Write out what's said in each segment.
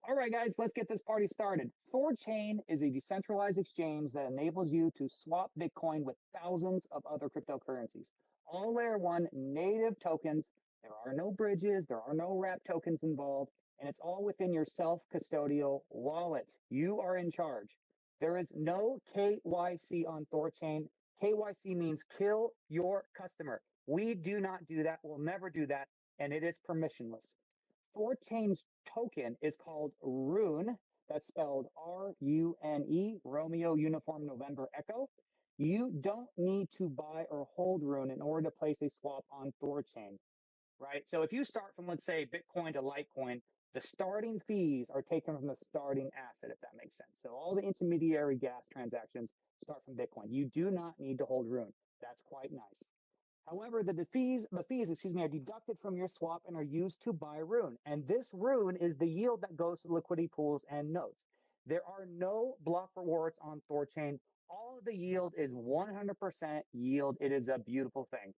All right, guys, let's get this party started. THORChain is a decentralized exchange that enables you to swap Bitcoin with thousands of other cryptocurrencies. All layer one native tokens. There are no bridges, there are no wrap tokens involved, and it's all within your self custodial wallet. You are in charge. There is no KYC on THORChain. KYC means kill your customer. We do not do that. We'll never do that. And it is permissionless. THORChain's token is called Rune. That's spelled RUNE, Romeo Uniform November Echo. You don't need to buy or hold Rune in order to place a swap on THORChain, right? So if you start from, let's say, Bitcoin to Litecoin, the starting fees are taken from the starting asset, if that makes sense. So all the intermediary gas transactions start from Bitcoin. You do not need to hold Rune. That's quite nice. However, the fees, are deducted from your swap and are used to buy Rune. And this Rune is the yield that goes to liquidity pools and nodes. There are no block rewards on THORChain. All of the yield is 100% yield. It is a beautiful thing.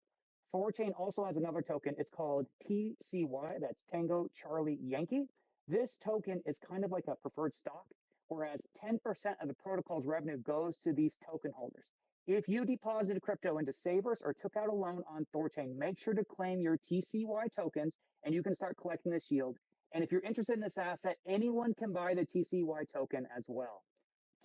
THORChain also has another token. It's called TCY. That's Tango Charlie Yankee. This token is kind of like a preferred stock, whereas 10% of the protocol's revenue goes to these token holders. If you deposited crypto into Savers or took out a loan on THORChain, make sure to claim your TCY tokens and you can start collecting this yield. And if you're interested in this asset, anyone can buy the TCY token as well.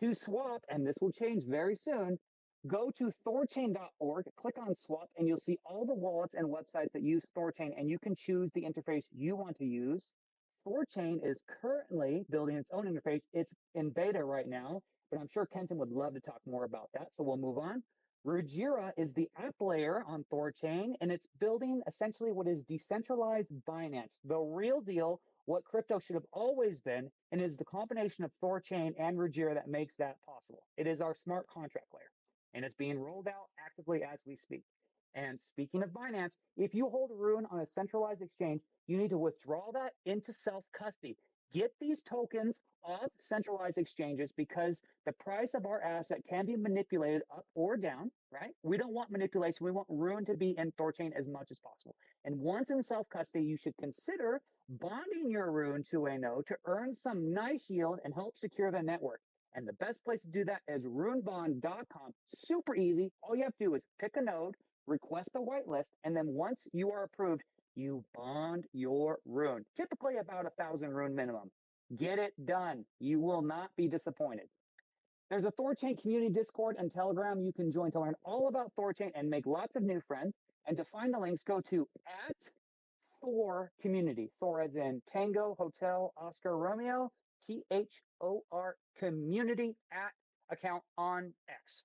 To swap, and this will change very soon, go to thorchain.org, click on swap, and you'll see all the wallets and websites that use THORChain, and you can choose the interface you want to use. THORChain is currently building its own interface. It's in beta right now, but I'm sure Kenton would love to talk more about that, so we'll move on. Rujira is the app layer on THORChain, and it's building essentially what is decentralized Binance, the real deal, what crypto should have always been, and it is the combination of THORChain and Rujira that makes that possible. It is our smart contract layer, and it's being rolled out actively as we speak. And speaking of Binance, if you hold Rune on a centralized exchange, you need to withdraw that into self-custody. Get these tokens off centralized exchanges because the price of our asset can be manipulated up or down, right? We don't want manipulation. We want Rune to be in THORChain as much as possible. And once in self-custody, you should consider bonding your Rune to a node to earn some nice yield and help secure the network. And the best place to do that is runebond.com. Super easy. All you have to do is pick a node, request a whitelist, and then once you are approved, you bond your Rune. Typically about 1,000 Rune minimum. Get it done. You will not be disappointed. There's a THORChain community Discord and Telegram you can join to learn all about THORChain and make lots of new friends. And to find the links, go to @Thor community. Thor as in Tango, Hotel, Oscar, Romeo, THOR community @account on X.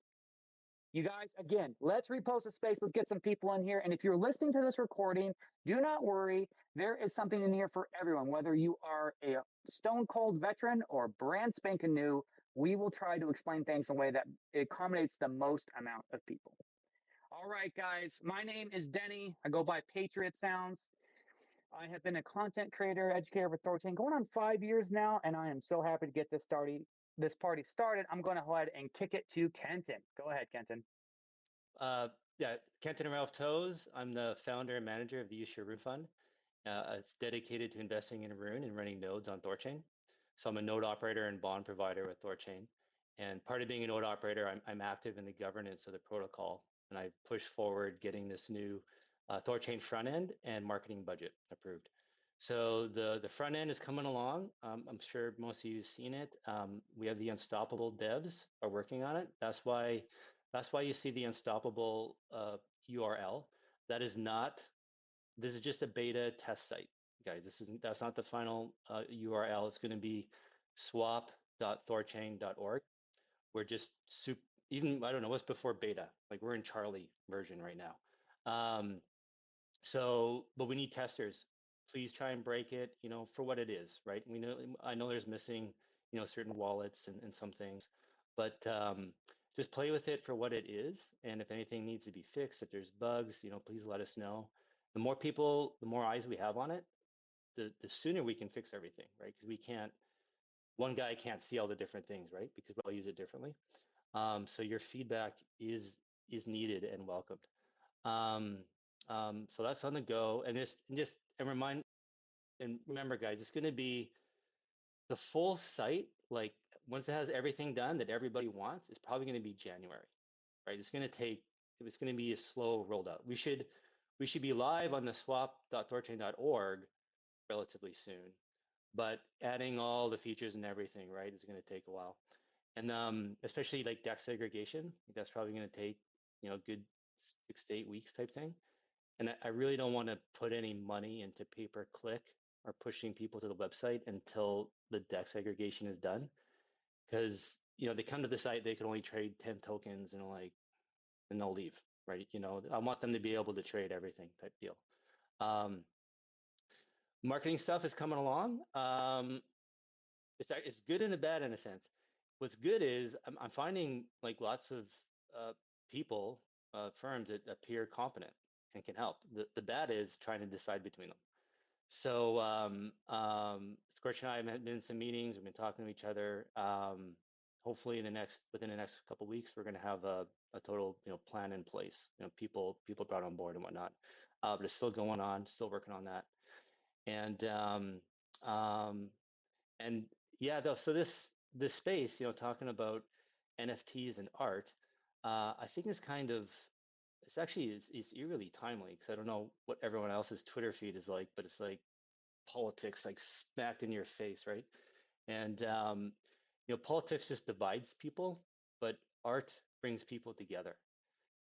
You guys, again, let's repost a space. Let's get some people in here. And if you're listening to this recording, do not worry. There is something in here for everyone, whether you are a stone cold veteran or brand spanking new. We will try to explain things in a way that accommodates the most amount of people. All right, guys, my name is Denny. I go by Patriot Sounds. I have been a content creator, educator for THORChain going on 5 years now, and I am so happy to get this party started. I'm going to go ahead and kick it to Kenton. Go ahead, Kenton. Yeah, Kenton and Ralph Toes. I'm the founder and manager of the Use Your Rune Fund. It's dedicated to investing in Rune and running nodes on THORChain. So I'm a node operator and bond provider with THORChain. And part of being a node operator, I'm active in the governance of the protocol, and I push forward getting this new THORChain front end and marketing budget approved. So the front end is coming along. I'm sure most of you have seen it. We have the Unstoppable devs are working on it. That's why you see the Unstoppable URL. This is just a beta test site, guys. That's not the final URL. It's going to be swap.thorchain.org. We're just even, I don't know what's before beta. Like we're in Charlie version right now. But we need testers. Please try and break it, for what it is, right? I know there's missing, certain wallets and some things, but just play with it for what it is. And if anything needs to be fixed, if there's bugs, please let us know. The more people, the more eyes we have on it, the sooner we can fix everything, right? Because one guy can't see all the different things, right? Because we all use it differently. So your feedback is needed and welcomed. So that's on the go. And remember, guys, it's going to be the full site, like once it has everything done that everybody wants, is probably going to be January, right? It's going to take, it's going to be a slow rolled out. We should be live on the swap.thorchain.org relatively soon, but adding all the features and everything, right, is going to take a while. And especially like deck segregation, that's probably going to take, a good 6 to 8 weeks type thing. And I really don't want to put any money into pay-per-click or pushing people to the website until the deck segregation is done. Because, they come to the site, they can only trade 10 tokens and they'll leave, right? I want them to be able to trade everything type deal. Um, Marketing stuff is coming along. It's good and a bad in a sense. What's good is I'm finding like lots of people, firms that appear competent and can help. The bad is trying to decide between them. So Scorch and I have been in some meetings. We've been talking to each other. Hopefully, within the next couple of weeks, we're going to have a total plan in place. People brought on board and whatnot. But it's still going on. Still working on that. And um, and yeah, though, so this space, talking about NFTs and art, I think it's actually is eerily timely because I don't know what everyone else's Twitter feed is like, but it's like politics like smacked in your face, right? And politics just divides people, but art brings people together.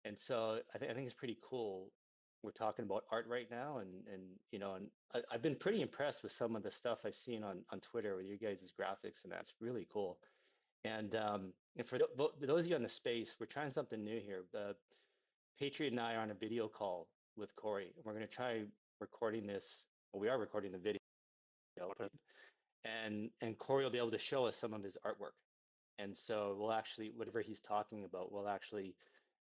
And so I think it's pretty cool. We're talking about art right now, and I've been pretty impressed with some of the stuff I've seen on Twitter with you guys' graphics, and that's really cool. And for those of you on the space, we're trying something new here. Patriot and I are on a video call with Corey, and we're going to try recording this. Well, we are recording the video, and Corey will be able to show us some of his artwork. And so we'll actually, whatever he's talking about, we'll actually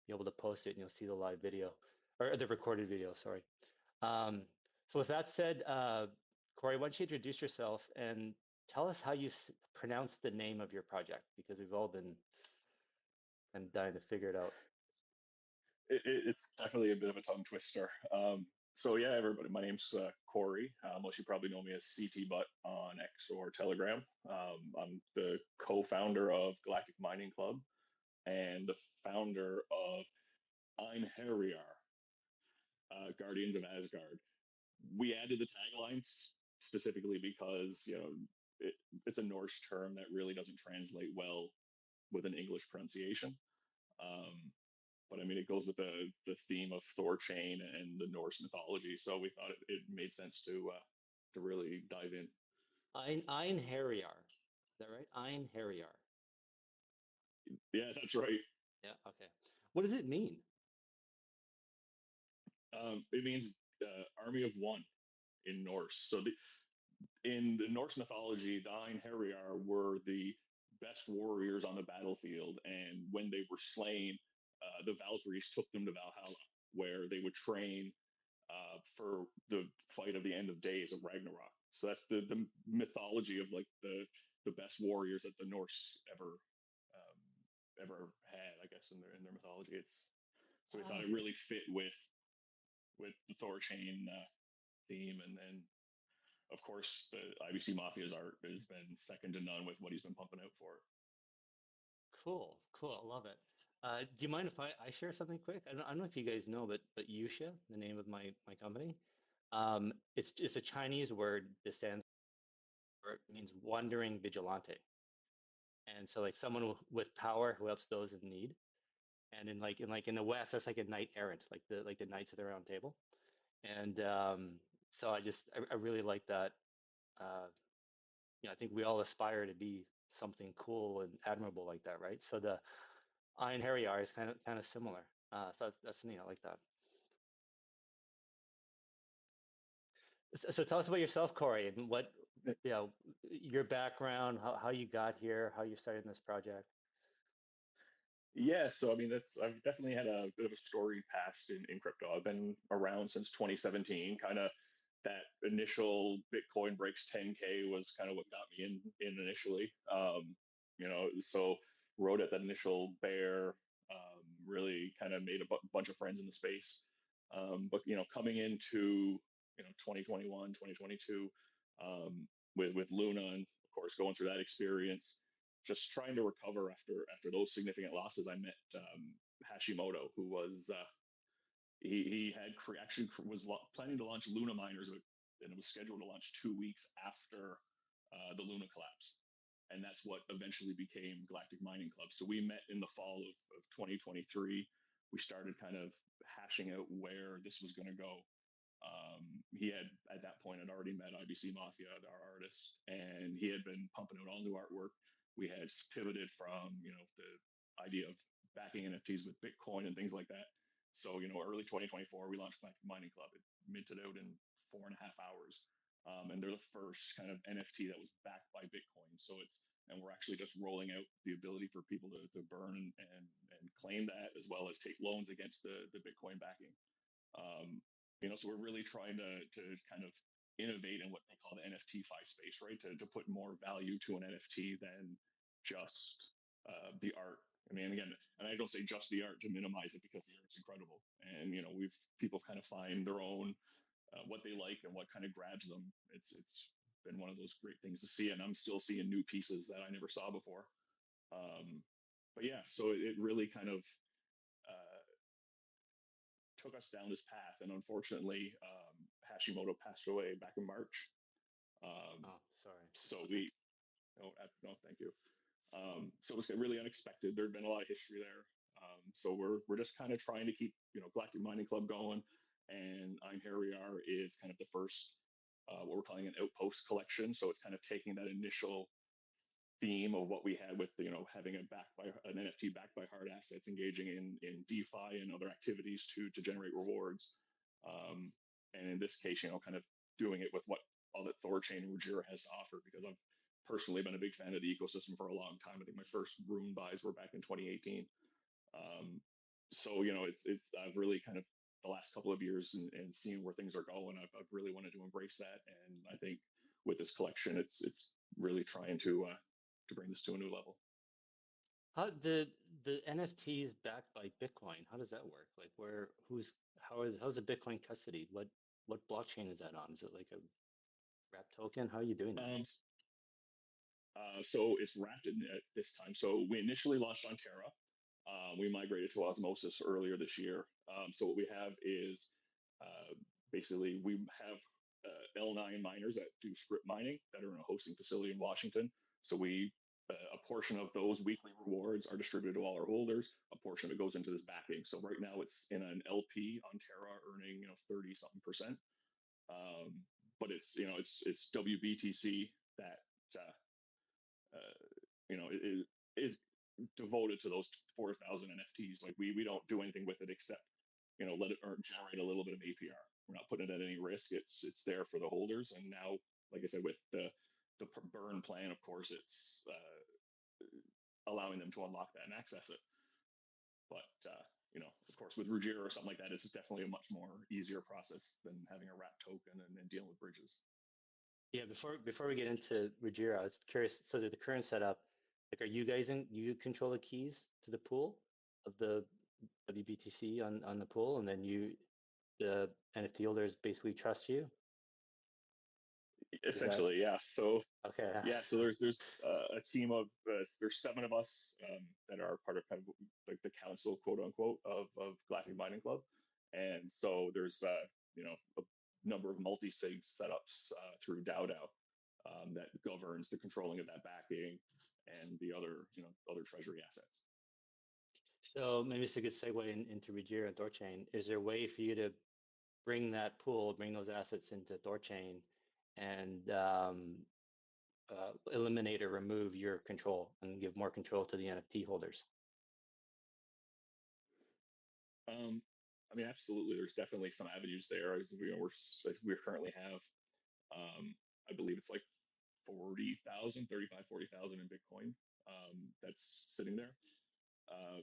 be able to post it and you'll see the live video or the recorded video, sorry. Um, so with that said, Corey, why don't you introduce yourself and tell us how you pronounce the name of your project, because we've all been and dying to figure it out. It's definitely a bit of a tongue twister. So yeah, everybody, my name's Corey. Most you probably know me as CT Butt on X or Telegram. I'm the co-founder of Galactic Mining Club and the founder of Einherjar, Guardians of Asgard. We added the taglines specifically because it's a Norse term that really doesn't translate well with an English pronunciation. Um, but I mean, it goes with the theme of THORChain and the Norse mythology. So we thought it made sense to really dive in. Einherjar. Is that right? Einherjar. Yeah, that's right. Yeah, okay. What does it mean? It means army of one in Norse. So in the Norse mythology, the Einherjar were the best warriors on the battlefield, and when they were slain, the Valkyries took them to Valhalla, where they would train for the fight of the end of days of Ragnarok. So that's the mythology of like the best warriors that the Norse ever had, I guess, in their mythology. It's so we thought it really fit with the THORChain theme, and then of course the IBC Mafia's art has been second to none with what he's been pumping out for. Cool, cool. I love it. Do you mind if I share something quick? I don't know if you guys know, but Yusha, the name of my company, it's a Chinese word that stands for, it means wandering vigilante. And so like someone with power who helps those in need. And in the West, that's like a knight errant, like the knights of the round table. And so I really like that. Uh, I think we all aspire to be something cool and admirable like that, right? So the Einherjar is kind of similar. So that's neat. I like that. So tell us about yourself, Corey, and your background, how you got here, how you started in this project. Yeah, so I mean, I've definitely had a bit of a storied past in crypto. I've been around since 2017. Kind of that initial Bitcoin breaks 10K was kind of what got me in initially. So rode at that initial bear. Really kind of made a bunch of friends in the space. But coming into 2021, 2022, with Luna and of course, going through that experience, just trying to recover after those significant losses, I met Hashimoto, who was he had actually was planning to launch Luna miners, and it was scheduled to launch 2 weeks after the Luna collapse, and that's what eventually became Galactic Mining Club. So we met in the fall of 2023. We started kind of hashing out where this was going to go. He had at that point had already met IBC Mafia, our artist, and he had been pumping out all new artwork. We had pivoted from the idea of backing NFTs with Bitcoin and things like that. So early 2024, we launched Galactic Mining Club. It minted out in 4.5 hours, and they're the first kind of NFT that was backed by Bitcoin. So and we're actually just rolling out the ability for people to burn and claim that, as well as take loans against the Bitcoin backing. So we're really trying to kind of innovate in what they call the NFT fi space, right? To put more value to an NFT than just the art. I mean, again, and I don't say just the art to minimize it, because the art's incredible, and people kind of find their own what they like and what kind of grabs them. It's been one of those great things to see, and I'm still seeing new pieces that I never saw before. But yeah, so it really kind of took us down this path, and unfortunately, Hashimoto passed away back in March. Oh, sorry. So no, thank you. So it was really unexpected. There'd been a lot of history there. So we're just kind of trying to keep Galactic Mining Club going, and Einherjar is kind of the first what we're calling an outpost collection. So it's kind of taking that initial theme of what we had with having an NFT backed by hard assets, engaging in DeFi and other activities to generate rewards, and in this case, kind of doing it with what all that THORChain and Rujira has to offer, because I've personally been a big fan of the ecosystem for a long time. I think my first Rune buys were back in 2018. So it's I've really kind of the last couple of years and seeing where things are going, I've really wanted to embrace that, and I think with this collection, it's really trying to bring this to a new level. How the NFTs backed by Bitcoin? How does that work? Like, how's the Bitcoin custody? What blockchain is that on? Is it like a wrap token? How are you doing that? So it's wrapped in at this time. So we initially launched on Terra. We migrated to Osmosis earlier this year. So what we have is basically we have L9 miners that do script mining that are in a hosting facility in Washington. So a portion of those weekly rewards are distributed to all our holders. A portion of it goes into this backing. So right now it's in an LP on Terra, earning 30 something percent. But it's WBTC that is devoted to those 4,000 NFTs. Like we don't do anything with it except let it generate a little bit of APR. We're not putting it at any risk. It's there for the holders. And now, like I said, with the burn plan, of course, it's allowing them to unlock that and access it. But of course, with Rujira or something like that, it's definitely a much more easier process than having a wrap token and dealing with bridges. Yeah, before we get into Rujira, I was curious. So the current setup, like, are you guys you control the keys to the pool of the WBTC on the pool, and then the NFT holders basically trust you? Essentially, yeah. So okay. Yeah, so there's a team of there's 7 of us that are part of kind of like the council, quote unquote, of Galactic Mining Club, and so there's a number of multi-sig setups through DAO that governs the controlling of that backing and the other other treasury assets. So maybe it's a good segue into Rujira and THORChain. Is there a way for you to bring those assets into THORChain and eliminate or remove your control and give more control to the NFT holders? I mean, absolutely. There's definitely some avenues there. We currently have, I believe it's like 40,000, 35, 40,000 in Bitcoin that's sitting there.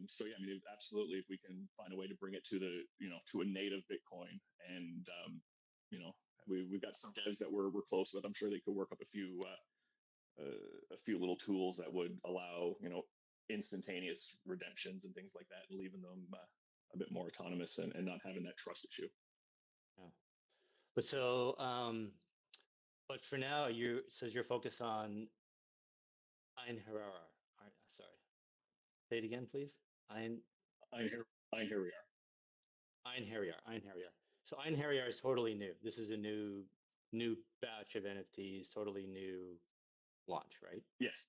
So yeah, I mean, absolutely. If we can find a way to bring it to to a native Bitcoin, and we've got some devs that we're close with. I'm sure they could work up a few little tools that would allow instantaneous redemptions and things like that, and leaving them a bit more autonomous and not having that trust issue. Yeah. But so, but for now, you're focused on Einherjar. Sorry. Say it again, please. Einherjar. Einherjar. So Einherjar is totally new. This is a new batch of NFTs, totally new launch, right? Yes.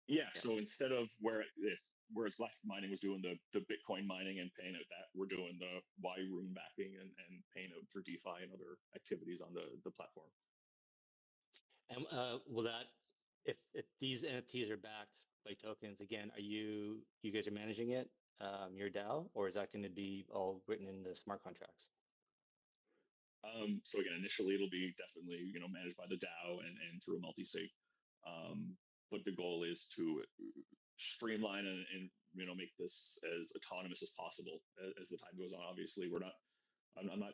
Yeah. Yeah. So instead of whereas Galactic Mining was doing the Bitcoin mining and paying out that, we're doing the Y Rune backing and paying out for DeFi and other activities on the platform. And will that, if these NFTs are backed by tokens, again, you guys are managing it, your DAO, or is that going to be all written in the smart contracts? So again, initially it'll be definitely managed by the DAO and through a multi-sig. But the goal is to streamline and make this as autonomous as possible as the time goes on. Obviously, I'm not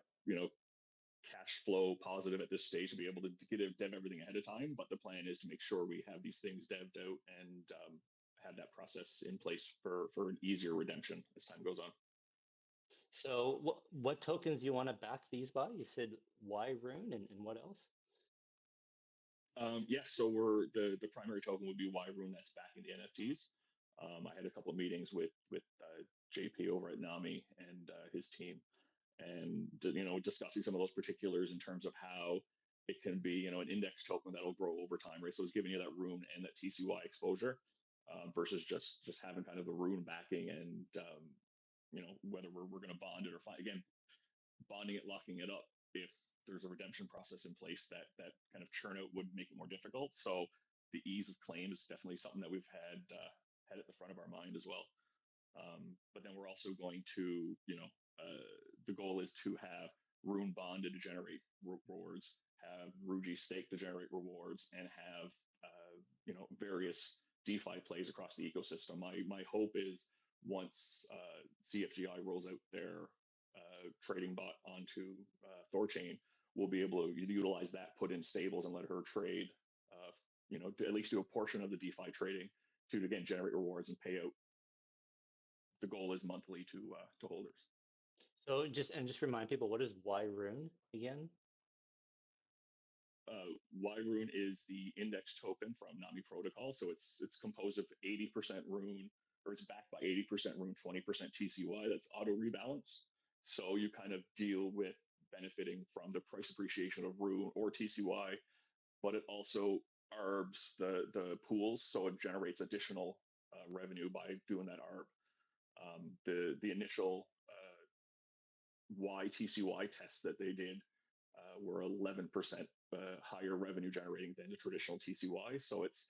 cash flow positive at this stage to be able to dev everything ahead of time. But the plan is to make sure we have these things dev'd out and have that process in place for an easier redemption as time goes on. So what tokens do you want to back these by? You said Y Rune and what else? Yes, so we're the primary token would be Y Rune that's backing the NFTs. I had a couple of meetings with JP over at Nami and his team, and discussing some of those particulars in terms of how it can be an index token that'll grow over time, right? So it's giving you that Rune and that TCY exposure versus just having kind of the Rune backing and whether we're going to bond it or find again bonding it, locking it up. If there's a redemption process in place, that kind of churn out would make it more difficult. So the ease of claim is definitely something that we've had at the front of our mind as well. But then we're also going to, the goal is to have Rune bonded to generate rewards, have Ruji stake to generate rewards, and have various DeFi plays across the ecosystem. My hope is once CFGI rolls out their trading bot onto THORChain, we'll be able to utilize that, put in stables, and let her trade. To at least do a portion of the DeFi trading to again generate rewards and pay out. The goal is monthly to holders. So just remind people, what is Y Rune again? Y Rune is the index token from Nami Protocol. So it's composed of 80% Rune, or it's backed by 80% Rune, 20% TCY. That's auto rebalance. So you kind of deal with benefiting from the price appreciation of Rune or TCY, but it also arbs the pools, so it generates additional revenue by doing that arb. The initial YTCY tests that they did were 11% higher revenue generating than the traditional TCY. So it's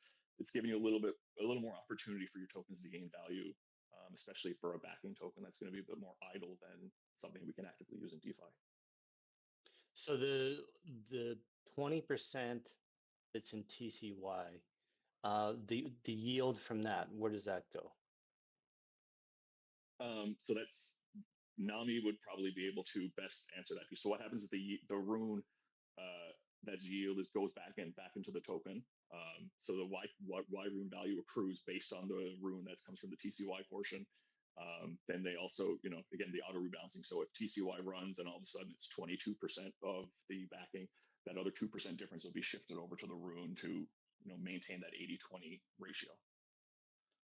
giving you a little more opportunity for your tokens to gain value, especially for a backing token that's going to be a bit more idle than something we can actively use in DeFi. So the 20% that's in TCY, the yield from that, where does that go? So that's Nami would probably be able to best answer that piece. So what happens is the Rune that's yield goes back into the token. So the Y Rune value accrues based on the Rune that comes from the TCY portion. Then they also, again, the auto rebalancing. So if TCY runs and all of a sudden it's 22% of the backing, that other 2% difference will be shifted over to the Rune to maintain that 80-20 ratio.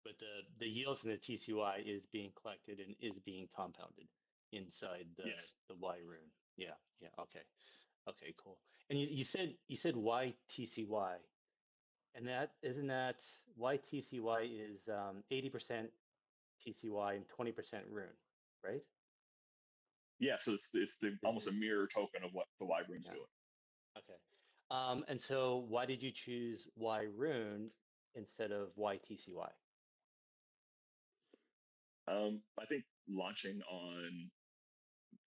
But the yield from the TCY is being collected and is being compounded inside Yes. the Y Rune. Yeah. Okay, cool. And you said YTCY, and that isn't that YTCY is 80% TCY and 20% Rune, right? Yeah, so it's almost a mirror token of what the Y Rune's doing. Okay. And so why did you choose Y Rune instead of YTCY? I think launching on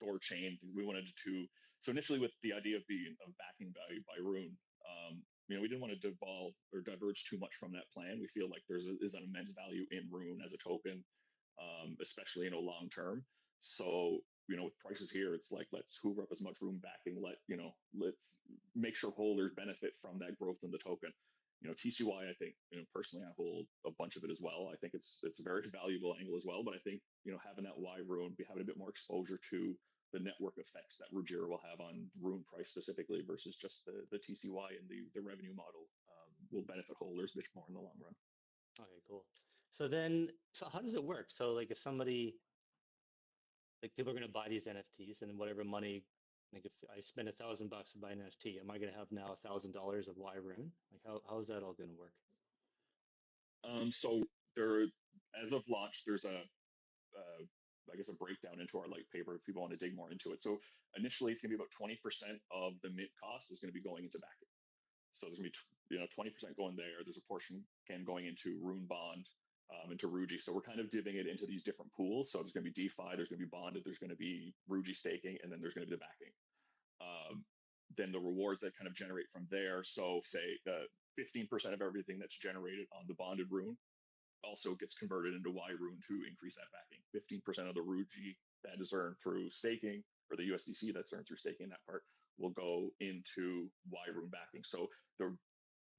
THORChain, we wanted to. So initially, with the idea of backing by Rune, we didn't want to devolve or diverge too much from that plan. We feel like there's an immense value in Rune as a token, especially long term. So with prices here, it's like let's hoover up as much Rune backing. Let's make sure holders benefit from that growth in the token. TCY, I think, personally, I hold a bunch of it as well. I think it's a very valuable angle as well. But I think, having that Y Rune, having a bit more exposure to the network effects that Rujira will have on Rune price specifically versus just the TCY and the revenue model will benefit holders much more in the long run. Okay, cool. So how does it work? So like if somebody, like people are going to buy these NFTs and whatever money, like if I spend $1,000 to buy an NFT, am I going to have now $1,000 of Y rune? Like how is that all going to work? So there, as of launch, there's I guess a breakdown into our light paper if people want to dig more into it. So initially, it's going to be about 20% of the mint cost is going to be going into backing. So there's going to be 20% going there. There's a portion going into Rune Bond, into Ruji. So we're kind of divvying it into these different pools. So there's going to be DeFi, there's going to be bonded, there's going to be Ruji staking, and then there's going to be the backing. Then the rewards that kind of generate from there. So say 15% of everything that's generated on the bonded rune also gets converted into Y rune to increase that backing. 15% of the Ruji that is earned through staking, or the USDC that's earned through staking, that part will go into Y rune backing. So the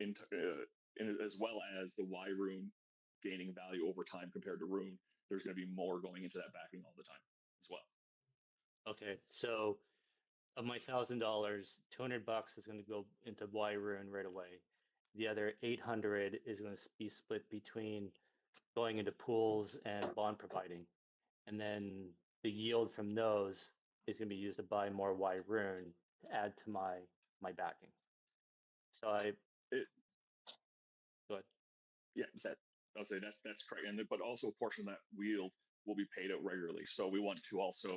as well as the Y rune gaining value over time compared to rune, there's going to be more going into that backing all the time as well. Okay, so of my $1,000, $200 is going to go into Y rune right away. The other 800 is going to be split between going into pools and bond providing. And then the yield from those is going to be used to buy more Y rune to add to my backing. So go ahead. Yeah, I'll say that's correct. And but also a portion of that yield will be paid out regularly. So we want to also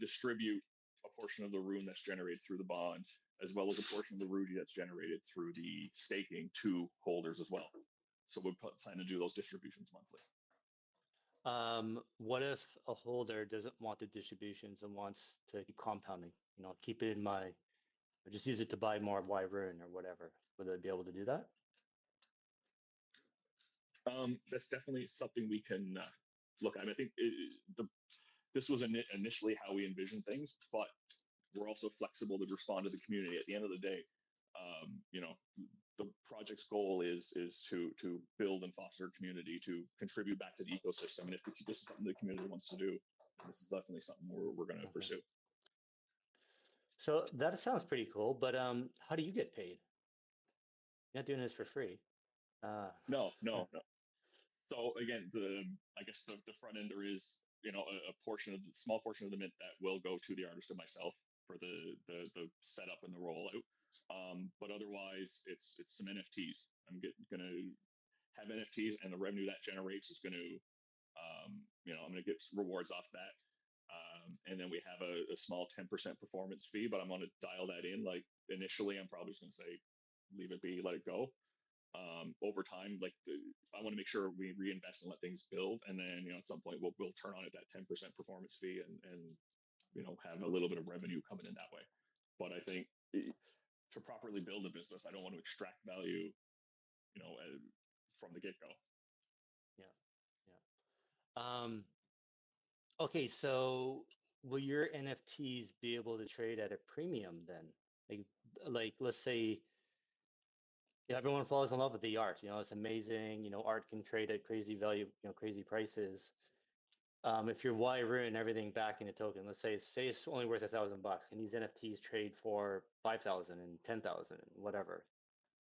distribute a portion of the rune that's generated through the bond, as well as a portion of the Ruji that's generated through the staking to holders as well. So we plan to do those distributions monthly. What if a holder doesn't want the distributions and wants to keep compounding? Keep it in or just use it to buy more Y rune or whatever. Would they be able to do that? That's definitely something we can look at. I think this was initially how we envisioned things, but we're also flexible to respond to the community. At the end of the day, the project's goal is to build and foster community, to contribute back to the ecosystem. And if this is something the community wants to do, this is definitely something we're going to pursue. So that sounds pretty cool, but how do you get paid? You're not doing this for free. No. So again, I guess the front end, there is a portion of the small portion of the mint that will go to the artist and myself for the setup and the rollout. But otherwise, it's some NFTs. I'm gonna have NFTs, and the revenue that generates is going to, I'm going to get rewards off that. And then we have a small 10% performance fee, but I'm going to dial that in. Like initially, I'm probably just going to say, leave it be, let it go. Over time, I want to make sure we reinvest and let things build, and then at some point we'll turn on it that 10% performance fee and have a little bit of revenue coming in that way. But I think to properly build a business, I don't want to extract value, from the get go. Yeah. Okay, so will your NFTs be able to trade at a premium then? Like let's say everyone falls in love with the art. It's amazing. Art can trade at crazy value, crazy prices. If you're Y rune and everything back in a token, let's say it's only worth $1,000, and these NFTs trade for 5,000 and 10,000 and whatever.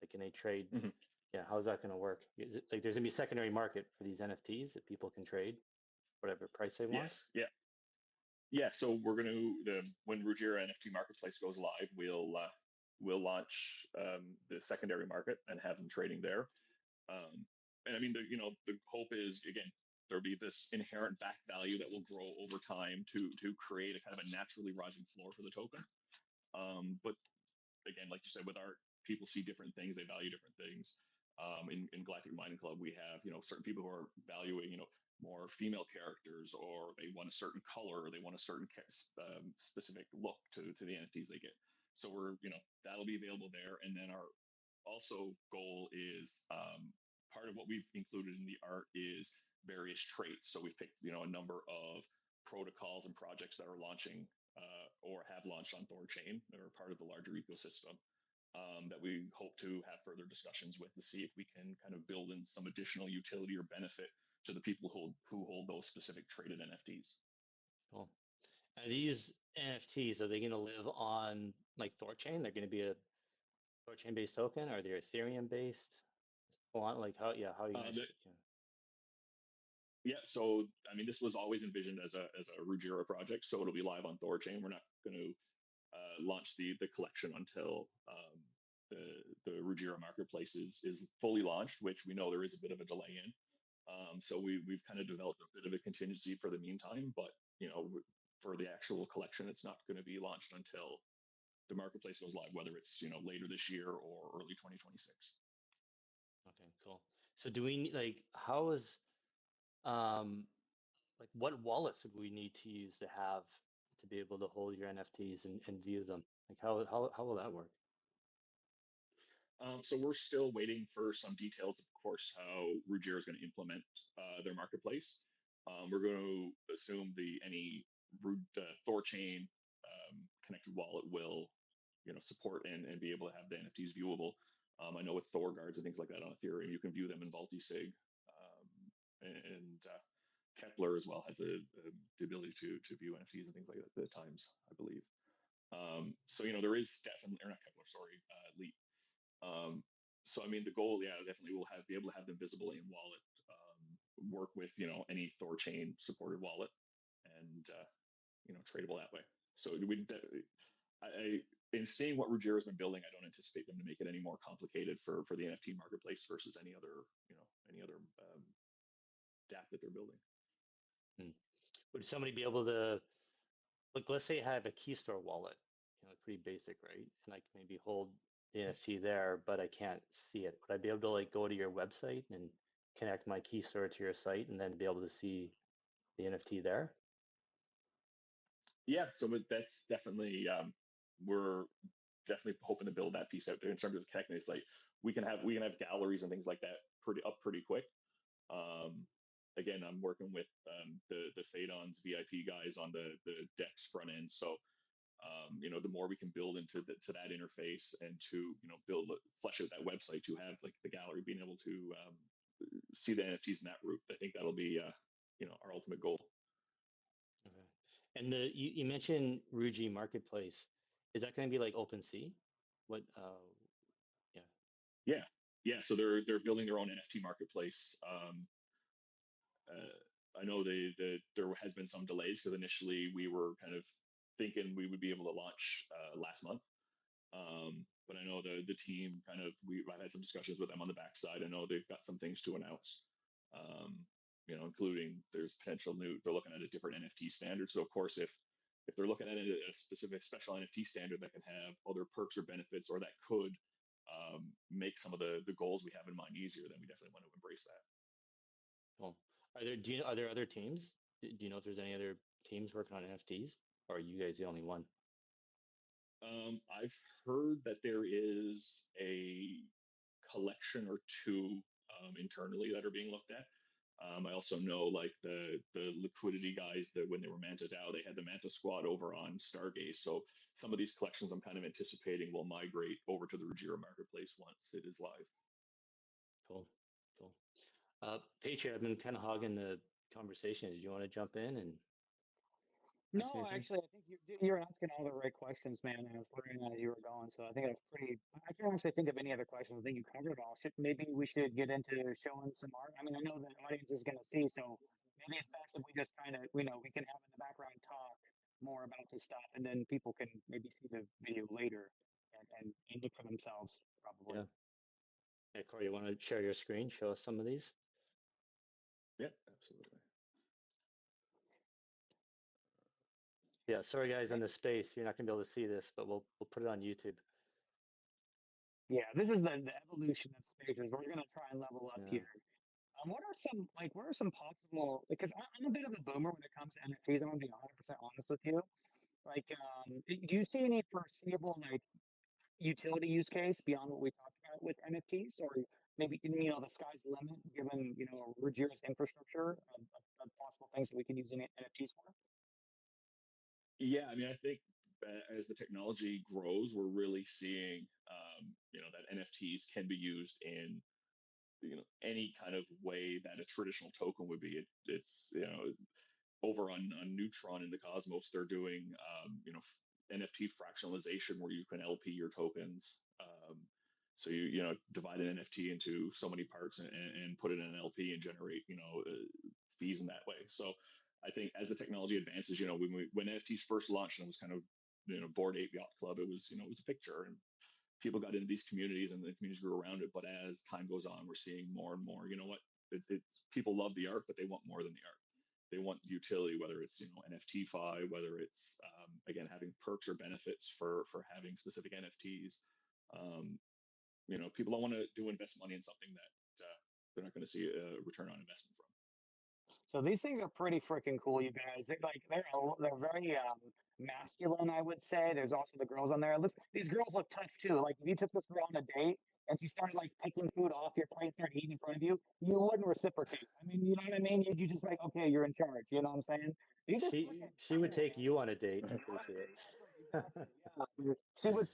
Like, can they trade? Mm-hmm. Yeah, how's that going to work? Is it, like there's gonna be a secondary market for these NFTs that people can trade whatever price they want? Yes. Yeah. So we're going to when Rujira NFT marketplace goes live, we'll launch the secondary market and have them trading there. And I mean, the hope is, again, there'll be this inherent back value that will grow over time to create a kind of a naturally rising floor for the token. But again, like you said, with art, people see different things, they value different things. In Galactic Mining Club, we have certain people who are valuing more female characters, or they want a certain color, or they want a certain specific look to the NFTs they get. So we're that'll be available there, and then our also goal is part of what we've included in the art is various traits. So we've picked a number of protocols and projects that are launching or have launched on THORChain that are part of the larger ecosystem, that we hope to have further discussions with to see if we can kind of build in some additional utility or benefit to the people who hold those specific traded NFTs. Cool. Are these NFTs, are they going to live on like THORChain? They're going to be a THORChain based token? Are they Ethereum based? Well, like how? Yeah, how are you Uh, guys? the, yeah, so I mean, this was always envisioned as a Rujira project, so it'll be live on THORChain. We're not going to launch the collection until the Rujira marketplace is fully launched, which we know there is a bit of a delay in. So we've kind of developed a bit of a contingency for the meantime, but for the actual collection, it's not going to be launched until the marketplace goes live, whether it's later this year or early 2026. Okay, cool. So do we like how is like what wallets would we need to use to have to be able to hold your NFTs and view them? Like how will that work? So we're still waiting for some details, of course, how Ruggiero is going to implement their marketplace. We're going to assume any THORChain connected wallet will, support and be able to have the NFTs viewable. I know with Thor guards and things like that on Ethereum, you can view them in multi-sig, and Kepler as well has the ability to view NFTs and things like that at times, I believe. So there is definitely, or not Kepler, sorry, Leap. So I mean, the goal, yeah, definitely will be able to have them visible in wallet, work with any THORChain supported wallet, and tradable that way. So in seeing what Ruggiero has been building, I don't anticipate them to make it any more complicated for the NFT marketplace versus any other DApp that they're building. Would somebody be able to, like, let's say I have a Keystore wallet, pretty basic, right? And I can maybe hold the NFT there, but I can't see it. Would I be able to like go to your website and connect my Keystore to your site and then be able to see the NFT there? Yeah, so that's definitely we're definitely hoping to build that piece out there in terms of connecting. It's like we can have galleries and things like that pretty quick. Again, I'm working with the Fadon's VIP guys on the Dex front end, so the more we can build to that interface and to flesh out that website to have like the gallery being able to see the NFTs in that route, I think that'll be our ultimate goal. Okay. And you mentioned Ruji Marketplace. Is that going to be like OpenSea? What? Yeah. Yeah. So they're building their own NFT marketplace. I know there has been some delays because initially we were kind of thinking we would be able to launch last month. But I know the team I've had some discussions with them on the backside. I know they've got some things to announce, including there's potential they're looking at a different NFT standard. So of course, if they're looking at a specific special NFT standard that can have other perks or benefits, or that could make some of the goals we have in mind easier, then we definitely want to embrace that. Cool. Are there other teams? Do you know if there's any other teams working on NFTs, or are you guys the only one? I've heard that there is a collection or two internally that are being looked at. I also know like the liquidity guys that when they were Manta DAO, they had the Manta squad over on Stargaze. So some of these collections I'm kind of anticipating will migrate over to the Rujira marketplace once it is live. Cool. Cool. Patriot, I've been kind of hogging the conversation. Did you want to jump in and ask No, anything? actually, I think you're asking all the right questions, man. And I was learning as you were going, so I think that's pretty. I can't actually think of any other questions. I think you covered it all. Maybe we should get into showing some art. I mean, I know the audience is going to see, so maybe it's best if we just kind of, we can have in the background talk more about this stuff, and then people can maybe see the video later and look for themselves, probably. Yeah. Hey, Corey, you want to share your screen? Show us some of these? Yeah, absolutely. Yeah, sorry guys in the space. You're not gonna be able to see this, but we'll put it on YouTube. Yeah, this is the evolution of spaces. We're going to try and level up Yeah. here. What are some possible, because I'm a bit of a boomer when it comes to NFTs. I'm gonna be 100% honest with you. Like, do you see any foreseeable like utility use case beyond what we talked about with NFTs, or maybe the sky's the limit given Ruggiera's infrastructure of possible things that we can use in NFTs for? Yeah, I mean, I think as the technology grows, we're really seeing, that NFTs can be used in, any kind of way that a traditional token would be. It's, over on Neutron in the Cosmos, they're doing, NFT fractionalization where you can LP your tokens. So you know divide an NFT into so many parts and put it in an LP and generate fees in that way. So I think as the technology advances, you know, when NFTs first launched and it was kind of Bored Ape Yacht Club, it was it was a picture and people got into these communities and the communities grew around it. But as time goes on, we're seeing more and more. You know what? It's people love the art, but they want more than the art. They want utility, whether it's NFTify, whether it's again having perks or benefits for having specific NFTs. Um, people don't want to invest money in something that they're not going to see a return on investment from. So these things are pretty freaking cool, you guys. They're very masculine, I would say. There's also the girls on there. These girls look tough too. Like if you took this girl on a date and she started like picking food off your plate, started eating in front of you, you wouldn't reciprocate. I mean, you know what I mean? You just like, okay, you're in charge. You know what I'm saying? These are She would fire, take man. you on a date. I'm pretty sure. Exactly. Yeah. She Yeah, would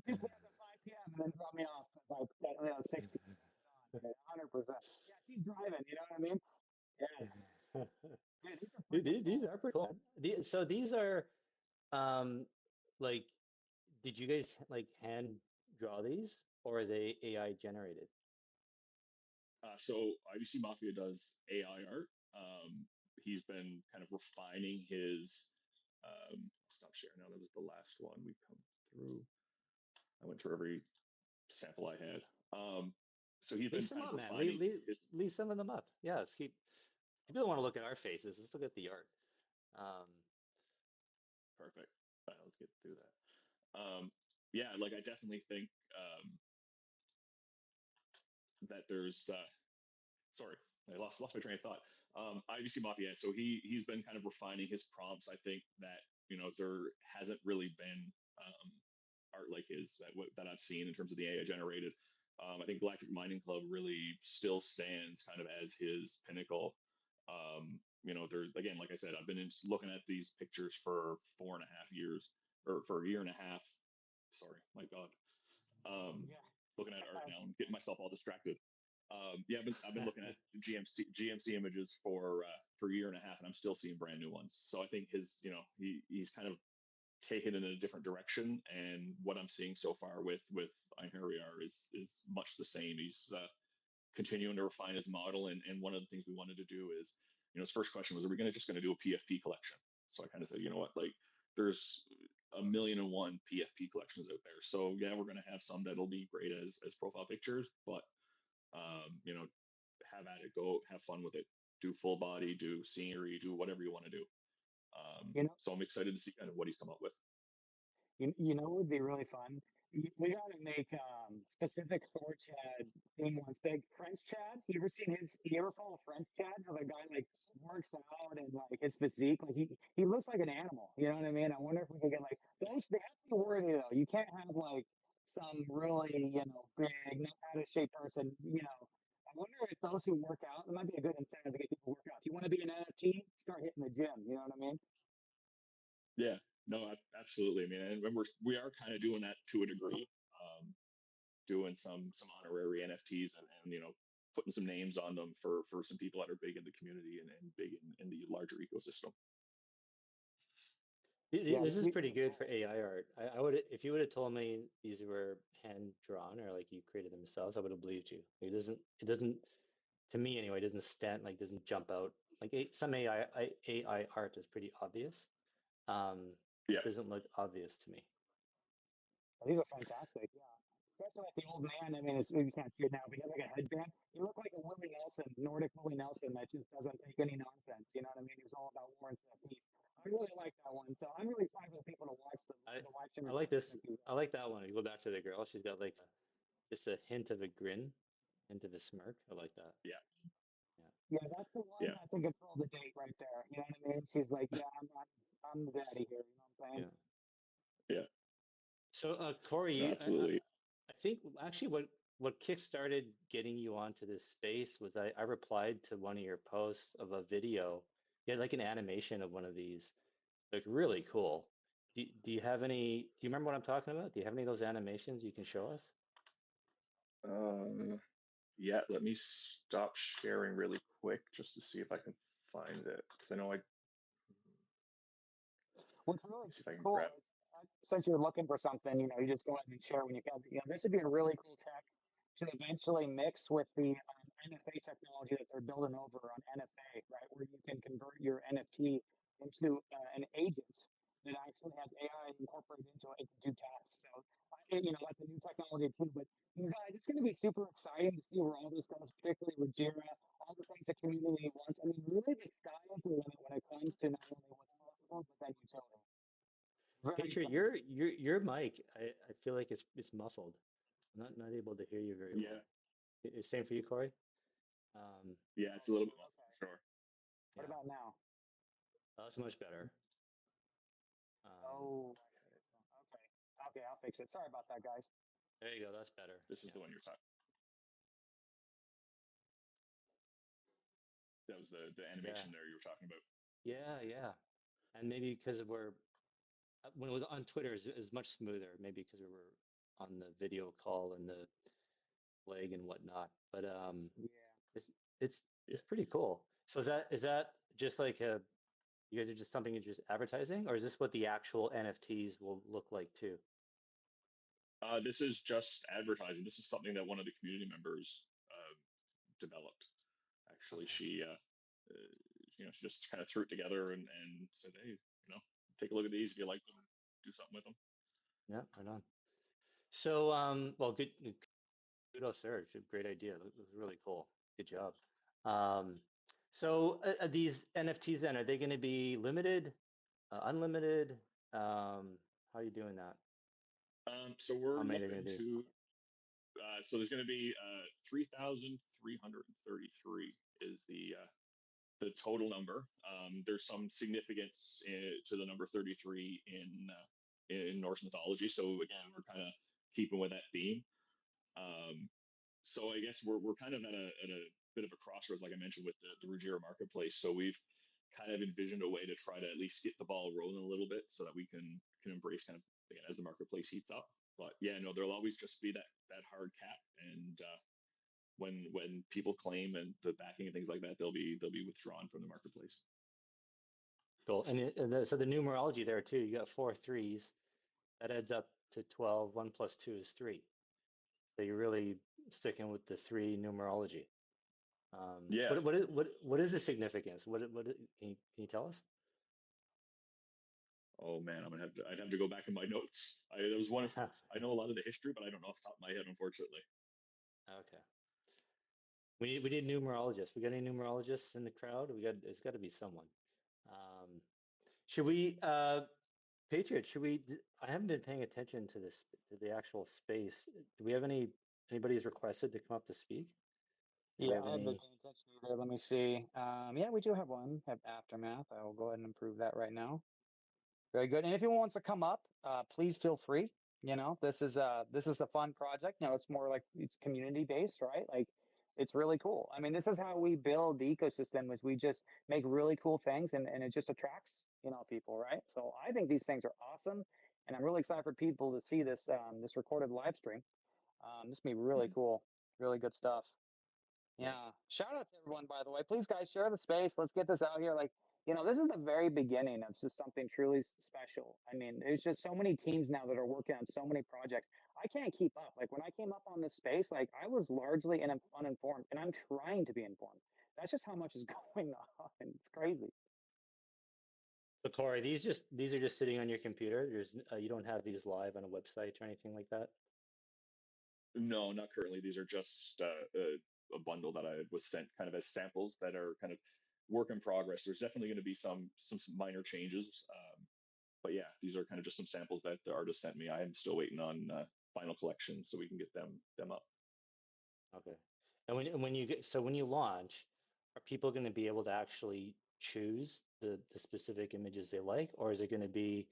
pick me up at 5 p.m. and then drop me off at like 6 p.m. 100%. Yeah, she's driving. You know what I mean? Yeah. Dude, these are freaking These cool. are pretty cool. So these are um like, did you guys like hand draw these or is they AI generated? so IBC Mafia does AI art. He's been kind of refining his. I'll stop sharing now. That was the last one we come through. I went through every sample I had. So he's Leave been some kind of up, man. refining his. Leave some of them up. Yeah, let's keep. People don't want to look at our faces. Let's look at the art. Um, Perfect. Let's get through that. Yeah, like I definitely think that there's. Sorry, I lost my train of thought. IBC Mafia. So he's been kind of refining his prompts. I think that there hasn't really been art like his that I've seen in terms of the AI generated. I think Galactic Mining Club really still stands kind of as his pinnacle. There's again, like I said, I've been looking at these pictures for 4.5 years, or for a year and a half. Sorry, my God. Yeah. Looking at art now and getting myself all distracted. Yeah, I've been looking at GMC images for a year and a half, and I'm still seeing brand new ones. So I think he's kind of taken in a different direction, and what I'm seeing so far with Einherjar is much the same. He's continuing to refine his model, and one of the things we wanted to do is, his first question was, are we just going to do a PFP collection? So I kind of said, you know what, like there's a million and one PFP collections out there. So yeah, we're going to have some that'll be great as profile pictures, but have at it, go have fun with it, do full body, do scenery, do whatever you want to do. You know, So I'm excited to see kind of what he's come up with. you know what would be really fun? We got to make specific Thor Chad theme ones. Big French Chad. You ever follow French Chad? How the guy like works out and like his physique, like he looks like an animal. You know what I mean? I wonder if we could get like those. They have to be worthy though. You can't have like some really big, not out of shape person. I wonder if those who work out, it might be a good incentive to get people to work out. If you want to be an NFT, start hitting the gym. You know what I mean? Yeah, no, absolutely. I mean, and we are kind of doing that to a degree, doing some honorary NFTs and putting some names on them for some people that are big in the community and big in the larger ecosystem. Yeah, This is these pretty are good cool. for AI art. I would, if you would have told me these were hand drawn or like you created them yourselves, I would have believed you. It doesn't, to me anyway, it doesn't stand, like doesn't jump out. Like some AI art is pretty obvious. This Yeah, doesn't look obvious to me. These are fantastic. Yeah. Especially like the old man. I mean, you can't see it now, but he had like a headband. You look like a Willie Nelson, Nordic Willie Nelson that just doesn't take any nonsense. You know what I mean? He was all about war and stuff. I really like that one. So I'm really excited for people to watch I to watch him I and like this. check these I out. like that one. You go back to the girl. She's got like just a hint of a grin, hint of a smirk. I like that. yeah, Yeah, that's the one yeah, that's in control of the date right there. You know what I mean? She's like, yeah, I'm the daddy here. You know what I'm Yeah. saying? Yeah. yeah. So, Corey, No, absolutely. I think actually what kickstarted getting you onto this space was I replied to one of your posts of a video. You had like an animation of one of these, like really cool. Do you have any? Do you remember what I'm talking about? Do you have any of those animations you can show us? Uh, yeah, let me stop sharing really quick just to see if I can find it because I know I. Let What's really me see if I can cool grab. is since you're looking for something, you just go ahead and share when you can. This would be a really cool tech to eventually mix with the NFA technology that they're building over on NFA, right? Where you can convert your NFT into an agent that actually has AI incorporated into it to do tasks. So, that's a new technology too. But you guys, it's going to be super exciting to see where all this goes, particularly with Jira, all the things the community wants. I mean, really, the sky is the limit when it comes to not only what's possible, but then utility. Very Patriot, exciting. your mic, I feel like it's muffled. I'm not able to hear you very Yeah, well. Same for you, Corey? Um, yeah, it's a little bit muffled Okay. for sure. What yeah, about now? that's much better. Um, Oh, I see. Okay. Okay, I'll fix it. Sorry about that, guys. there you go. That's better. This is Yeah. the one you're talking. That was the Yeah. animation there you were talking about. Yeah. Yeah. And maybe because when it was on Twitter, it was much smoother. Maybe because we were on the video call and the leg and whatnot. But Yeah. it's it's Yeah. it's pretty cool. So is that just like you guys are just something you're just advertising, or is this what the actual NFTs will look like too? This is just advertising. This is something that one of the community members developed. Actually, Okay. she just kind of threw it together and said, "Hey, take a look at these. If you like them, do something with them." Yeah, right on. So well, good kudos, sir. It's a great idea. It was really cool. Good job. Um, so these NFTs then, are they going to be limited, unlimited? How are you doing that? So How we're many are going looking to be? to. So there's going to be 3,333 is the total number. There's some significance to the number 33 in Norse mythology. So again, we're kind of keeping with that theme. Um, so I guess we're kind of at a bit of a crossroads, like I mentioned, with the Rujira marketplace. So we've kind of envisioned a way to try to at least get the ball rolling a little bit, so that we can embrace kind of, again, as the marketplace heats up. But yeah, no, there'll always just be that hard cap, and when people claim and the backing and things like that, they'll be withdrawn from the marketplace. Cool. So the numerology there too, you got four threes. That adds up to 12. 1 plus 2 is 3. So you're really sticking with the three numerology. Yeah. What is the significance? Can you tell us? Oh man, I'd have to go back in my notes. There was one. I know a lot of the history, but I don't know off the top of my head, unfortunately. Okay. We need numerologists. We got any numerologists in the crowd? There's got to be someone. Um, should we, Patriot, I haven't been paying attention to the actual space. Do we have anybody's requested to come up to speak? Do we Yeah, have I haven't been any? paying attention either. Let me see. Yeah, we do have one. Have Aftermath. I will go ahead and improve that right now. Very good. And if anyone wants to come up, please feel free. This is a fun project. It's more like it's community based, right? Like it's really cool. I mean, this is how we build the ecosystem is we just make really cool things and it just attracts, people, right? So I think these things are awesome. And I'm really excited for people to see this recorded live stream. This will be really Mhm. cool. Really good stuff. Yeah. Shout out to everyone, by the way. Please, guys, share the space. Let's get this out here. Like, this is the very beginning of just something truly special. I mean, there's just so many teams now that are working on so many projects. I can't keep up. Like, when I came up on this space, like, I was largely uninformed, and I'm trying to be informed. That's just how much is going on. It's crazy. So Corey, these are just sitting on your computer. You don't have these live on a website or anything like that. No, not currently. These are just a bundle that I was sent kind of as samples that are kind of work in progress. There's definitely going to be some minor changes, but yeah, these are kind of just some samples that the artist sent me. I am still waiting on final collection so we can get them up. Okay. When you launch, are people going to be able to actually choose the specific images they like, or is it going to be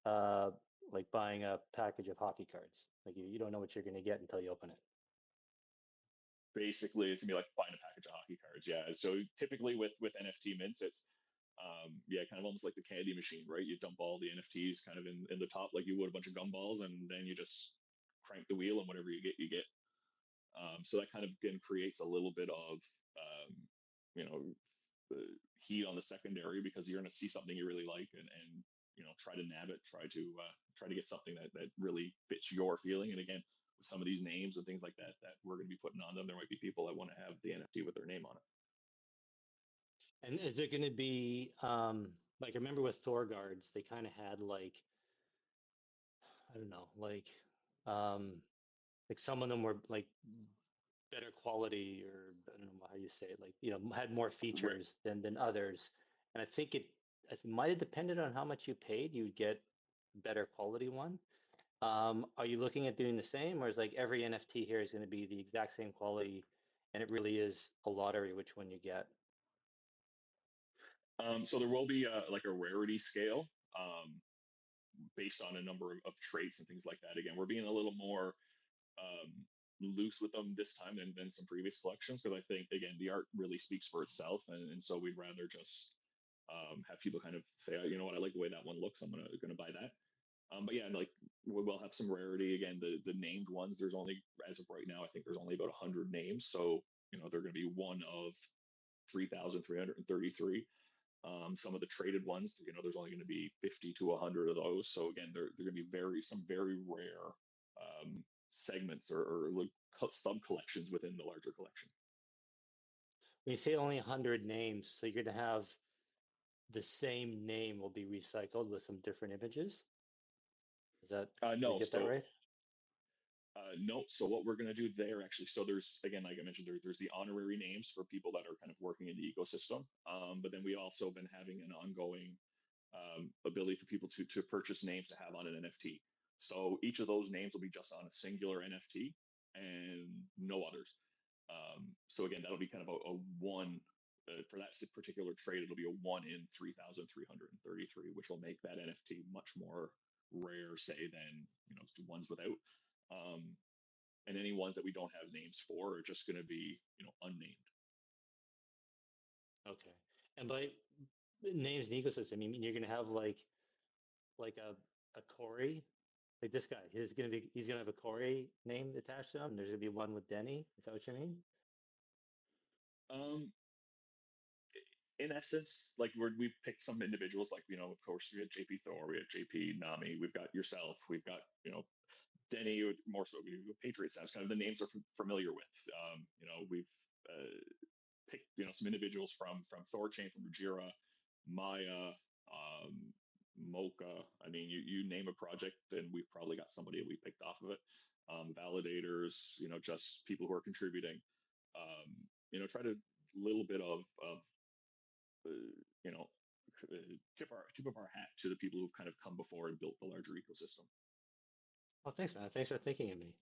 uh, like buying a package of hockey cards? Like you don't know what you're going to get until you open it. Basically, it's gonna be like buying a package of hockey cards. Yeah. So typically with NFT mints, it's yeah, kind of almost like the candy machine, right? You dump all the NFTs kind of in the top like you would a bunch of gumballs, and then you just crank the wheel, and whatever you get, you get. So that kind of again creates a little bit of um, you know heat on the secondary, because you're going to see something you really like, and try to nab it, try to get something that really fits your feeling. And again, with some of these names and things like that we're going to be putting on them, there might be people that want to have the NFT with their name on it. And is it going to be like, I remember with Thor guards, they kind of had like, I don't know, like some of them were like better quality, or I don't know how you say it, like, had more features than others. And I think it might have depended on how much you paid, you would get better quality one. Are you looking at doing the same, or is like every NFT here is going to be the exact same quality, and it really is a lottery which one you get? So there will be like a rarity scale based on a number of traits and things like that. Again, we're being a little more loose with them this time than some previous collections, because I think, again, the art really speaks for itself, and so we'd rather just have people kind of say, oh, you know what, I like the way that one looks, I'm gonna buy that. But yeah, like we'll have some rarity. Again, the named ones, there's only, as of right now, I think there's only about 100 names, so they're going to be one of 3,333. Some of the traded ones, there's only going to be 50 to 100 of those. So again, they're going to be some very rare segments or like sub collections within the larger collection. When you say only 100 names, so you're going to have the same name will be recycled with some different images? Is that, did I No, get that right? No. So what we're going to do there, actually, so there's, again, like I mentioned, there's the honorary names for people that are kind of working in the ecosystem. But then we also been having an ongoing ability for people to purchase names to have on an NFT. So each of those names will be just on a singular NFT and no others. So again, that'll be kind of a one for that particular trade. It'll be a 1 in 3,333, which will make that NFT much more rare, say, than ones without. And any ones that we don't have names for are just going to be unnamed. Okay. And by names and ecosystem, you mean you're going to have like a Corey, like this guy? He's going to have a Corey name attached to him. And there's going to be one with Denny. Is that what you mean? Um, in essence, like we've picked some individuals, like of course we had JP Thor, we had JP Nami, we've got yourself, we've got Denny, more so Patriots. That's kind of the names are familiar with. We've picked some individuals from THORChain, from Rujira, Maya, Mocha. I mean, you name a project, and we've probably got somebody that we picked off of it. Validators, just people who are contributing. Try to little bit of you know tip of our hat to the people who've kind of come before and built the larger ecosystem. Well, thanks, man. Thanks for thinking of me.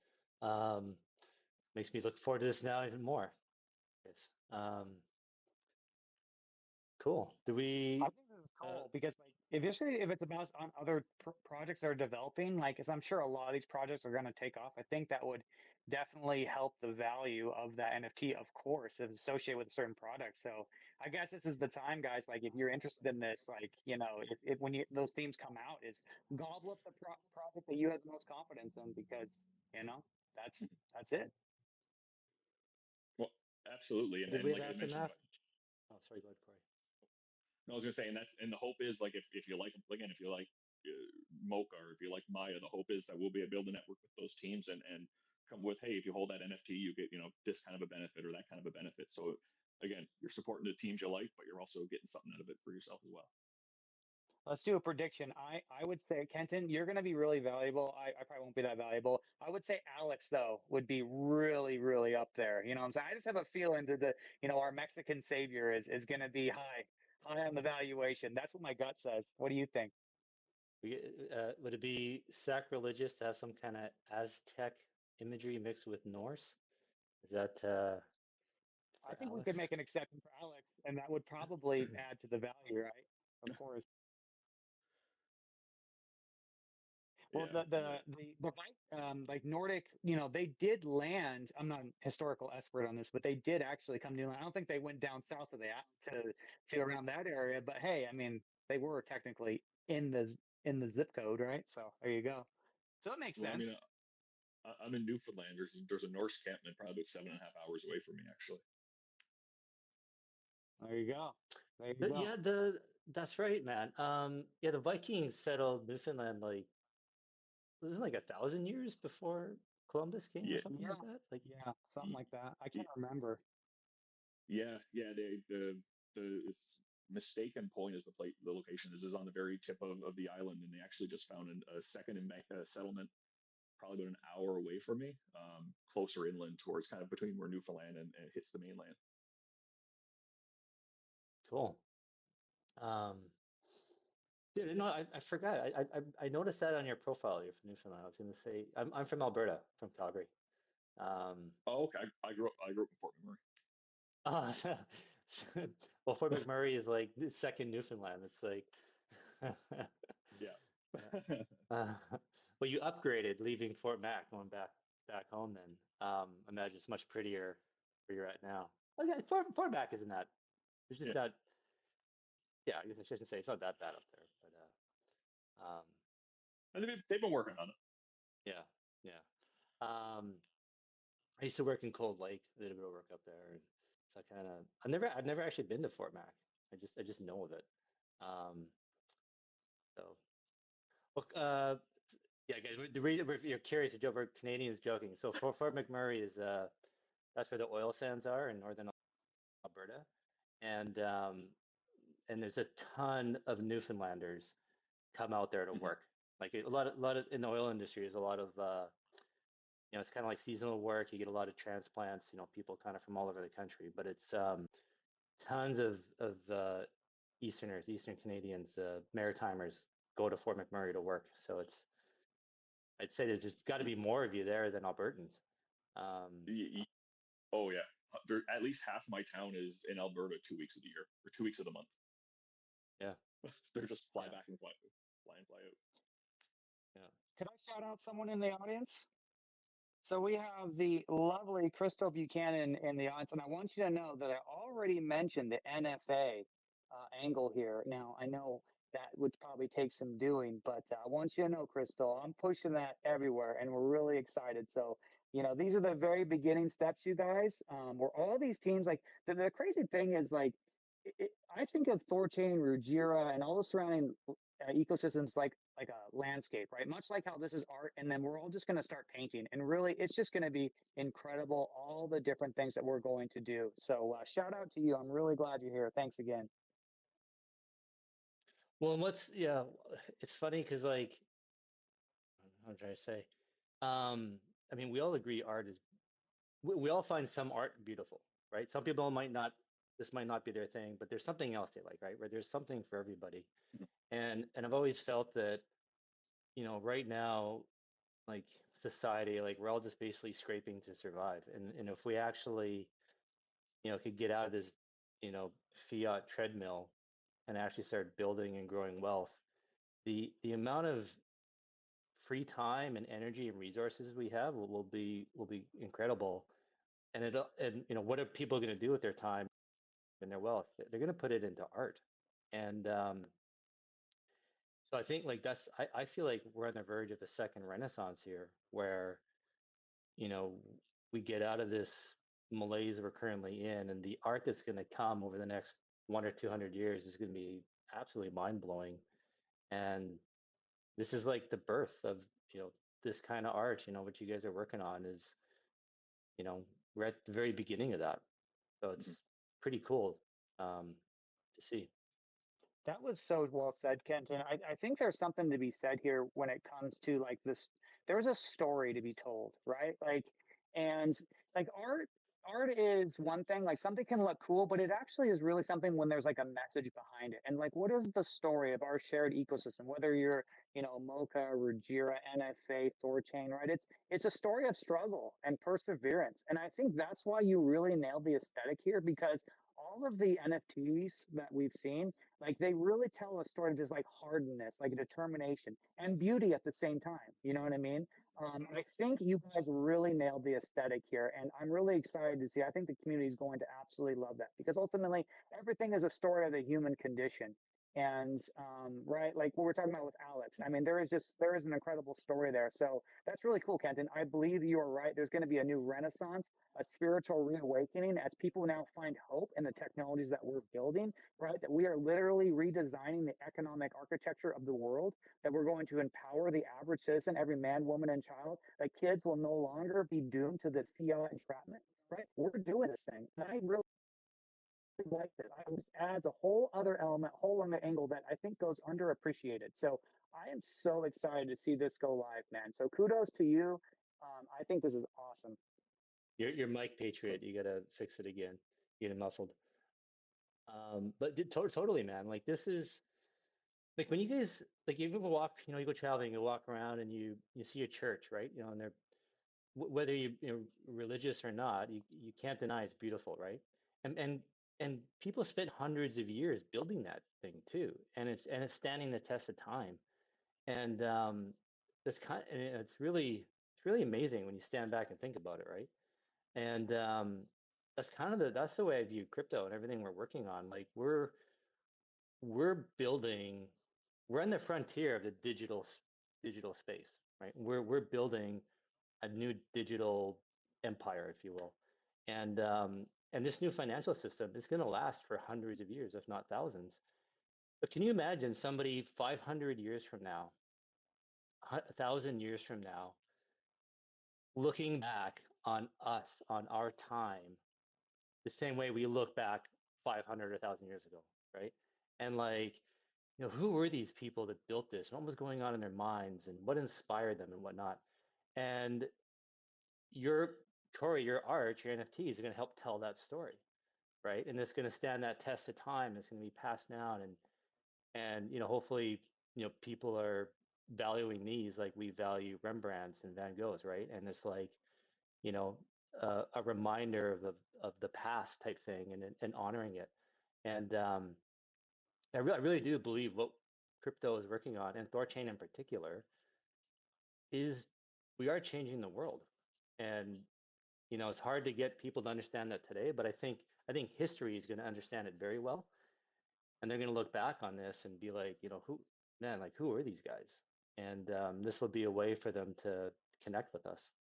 Makes me look forward to this now even more. Yes. Cool. Do we? I think this is cool because, like, if it's about on other projects that are developing, like, as I'm sure a lot of these projects are going to take off, I think that would definitely help the value of that NFT, of course, if it's associated with a certain product. So I guess this is the time, guys. Like, if you're interested in this, like, if when those themes come out, is gobble up the project that you have the most confidence in, because that's that's it. Well, absolutely, Did and we have like I mentioned. aftermath? Oh, sorry, go ahead, Corey. No, I was gonna say, and the hope is, like, if you like, again, if you like Mocha, or if you like Maya, the hope is that we'll be able to build a network with those teams and come with, hey, if you hold that NFT, you get this kind of a benefit or that kind of a benefit. So again, you're supporting the teams you like, but you're also getting something out of it for yourself as well. Let's do a prediction. I would say, Kenton, you're going to be really valuable. I probably won't be that valuable. I would say Alex, though, would be really, really up there. You know what I'm saying? I just have a feeling that our Mexican savior is going to be high on the valuation. That's what my gut says. What do you think? Would it be sacrilegious to have some kind of Aztec imagery mixed with Norse? Is that for I think we Alex? could make an exception for Alex, and that would probably add to the value, right? Of course. Well, Yeah, like Nordic, they did land. I'm not an historical expert on this, but they did actually come to England. I don't think they went down south of that to around that area. But hey, I mean, they were technically in the zip code, right? So there you go. So it makes well, I sense. mean, I'm in Newfoundland. There's a Norse campment probably about 7.5 hours away from me, actually. There you go. There you go. Yeah, That's right, man. Yeah, the Vikings settled Newfoundland like it was like 1,000 years before Columbus came or Yeah, something Yeah, like that. Like, yeah, something y- like that. I can't y- remember. yeah. The it's mistaken point is the location is on the very tip of the island, and they actually just found a second settlement probably about an hour away from me, closer inland towards kind of between where Newfoundland and it hits the mainland. cool. Um, Dude, no, I forgot. I noticed that on your profile. You're from Newfoundland. I was gonna say I'm from Alberta, from Calgary. Um, Oh, okay. I grew up in Fort McMurray. uh, well, Fort McMurray is like the second Newfoundland. It's like, yeah. Yeah. Well, you upgraded leaving Fort Mac, going back home. Then I imagine it's much prettier where you're at now. Okay, Fort Mac isn't that. It's just Yeah. not. Yeah, I guess I shouldn't say it's not that bad up there, but And they've been working on it. yeah, yeah. Um, I used to work in Cold Lake. I did a bit of work up there, and so I kind of I've never actually been to Fort Mac. I just know of it. Um, so well, yeah, guys, the reason if you're curious, we're Canadians joking. So Fort McMurray is that's where the oil sands are in northern Alberta, and um, and there's a ton of Newfoundlanders come out there to Mhm. work. Like a lot of in the oil industry, there's a lot of it's kind of like seasonal work. You get a lot of transplants, people kind of from all over the country, but it's tons of Eastern Canadians, Maritimers go to Fort McMurray to work. So I'd say there's got to be more of you there than Albertans. Um, Oh yeah. At least half my town is in Alberta 2 weeks of the year or 2 weeks of the month. yeah, They're just fly yeah, back and fly in, fly out. yeah. Could I shout out someone in the audience? So we have the lovely Crystal Buchanan in the audience, and I want you to know that I already mentioned the NFA angle here. Now I know that would probably take some doing, but I want you to know, Crystal, I'm pushing that everywhere, and we're really excited. So these are the very beginning steps, you guys. Where all these teams, like the crazy thing is, like I think of THORChain, Rujira, and all the surrounding ecosystems like a landscape, right? Much like how this is art, and then we're all just going to start painting, and really, it's just going to be incredible. All the different things that we're going to do. So, shout out to you. I'm really glad you're here. Thanks again. Well, and yeah, it's funny because like I'm trying to say, um, I mean, we all agree art is we all find some art beautiful, right? Some people might not, this might not be their thing, but there's something else they like, right? Where there's something for everybody. Mhm. And I've always felt that, right now, like society, like we're all just basically scraping to survive. And if we actually, could get out of this, you know, fiat treadmill and actually start building and growing wealth, the amount of free time and energy and resources we have will be incredible. And what are people going to do with their time and their wealth? They're going to put it into art. And so I think like I feel like we're on the verge of a second renaissance here where, you know, we get out of this malaise we're currently in, and the art that's going to come over the next 1 or 200 years is going to be absolutely mind blowing. And this is like the birth of, you know, this kind of art, what you guys are working on is, you know, we're at the very beginning of that. So Mhm. it's pretty cool to see. That was so well said, Kenton. I think there's something to be said here when it comes to like this. There's a story to be told, right? And like art is one thing, like something can look cool, but it actually is really something when there's like a message behind it. And like, what is the story of our shared ecosystem? Whether you're, Mocha, Rujira, NFA, Thorchain, right? It's a story of struggle and perseverance. And I think that's why you really nailed the aesthetic here because all of the NFTs that we've seen, like they really tell a story of just like hardness, like determination and beauty at the same time. You know what I mean? I think you guys really nailed the aesthetic here, and I'm really excited to see. I think the community is going to absolutely love that because ultimately everything is a story of the human condition. And right, like what we're talking about with Alex. I mean, there is an incredible story there. So that's really cool, Kenton. I believe you are right. There's going to be a new renaissance, a spiritual reawakening as people now find hope in the technologies that we're building, right? That we are literally redesigning the economic architecture of the world, that we're going to empower the average citizen, every man, woman, and child, that kids will no longer be doomed to this fiat entrapment, right? We're doing this thing. And I really like this. This adds a whole other element, whole other angle that I think goes underappreciated. So I am so excited to see this go live, man. So kudos to you. I think this is awesome. Your mic, Patriot, you gotta fix it again. You get it muffled. But totally, man. Like this is like when you guys like you ever walk, you go traveling, you walk around and you see a church, right? And they're whether you're religious or not, you can't deny it's beautiful, right? And and and people spent hundreds of years building that thing too, and it's standing the test of time. And it's really amazing when you stand back and think about it, right? And that's the way I view crypto and everything we're working on. Like we're building, we're on the frontier of the digital space, right? We're building a new digital empire, if you will. And this new financial system is going to last for hundreds of years, if not thousands. But can you imagine somebody 500 years from now, 1,000 years from now, looking back on us, on our time, the same way we look back 500 or 1,000 years ago, right? And like, who were these people that built this? What was going on in their minds and what inspired them and whatnot? And your Corey, your art, your NFTs are going to help tell that story, right? And it's going to stand that test of time. It's going to be passed down, and hopefully, people are valuing these like we value Rembrandts and Van Goghs, right? And it's like, you know, a reminder of the past type thing, and honoring it. And I really do believe what crypto is working on, and THORChain in particular, is we are changing the world. And it's hard to get people to understand that today, but I think history is going to understand it very well, and they're going to look back on this and be like, who are these guys? And this will be a way for them to connect with us.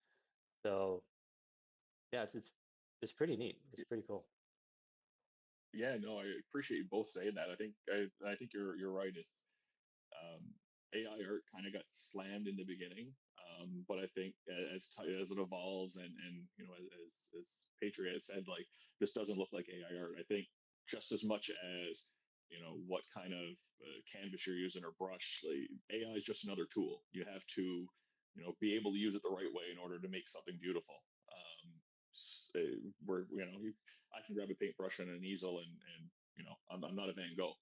So yeah, it's pretty neat. It's pretty cool. Yeah, no, I appreciate you both saying that. I think you're right. It's AI art kind of got slammed in the beginning, but I think as it evolves, and as Patriot has said, like this doesn't look like AI art. I think just as much as what kind of canvas you're using or brush, like, AI is just another tool. You have to be able to use it the right way in order to make something beautiful. Where I can grab a paintbrush and an easel, and I'm not a Van Gogh,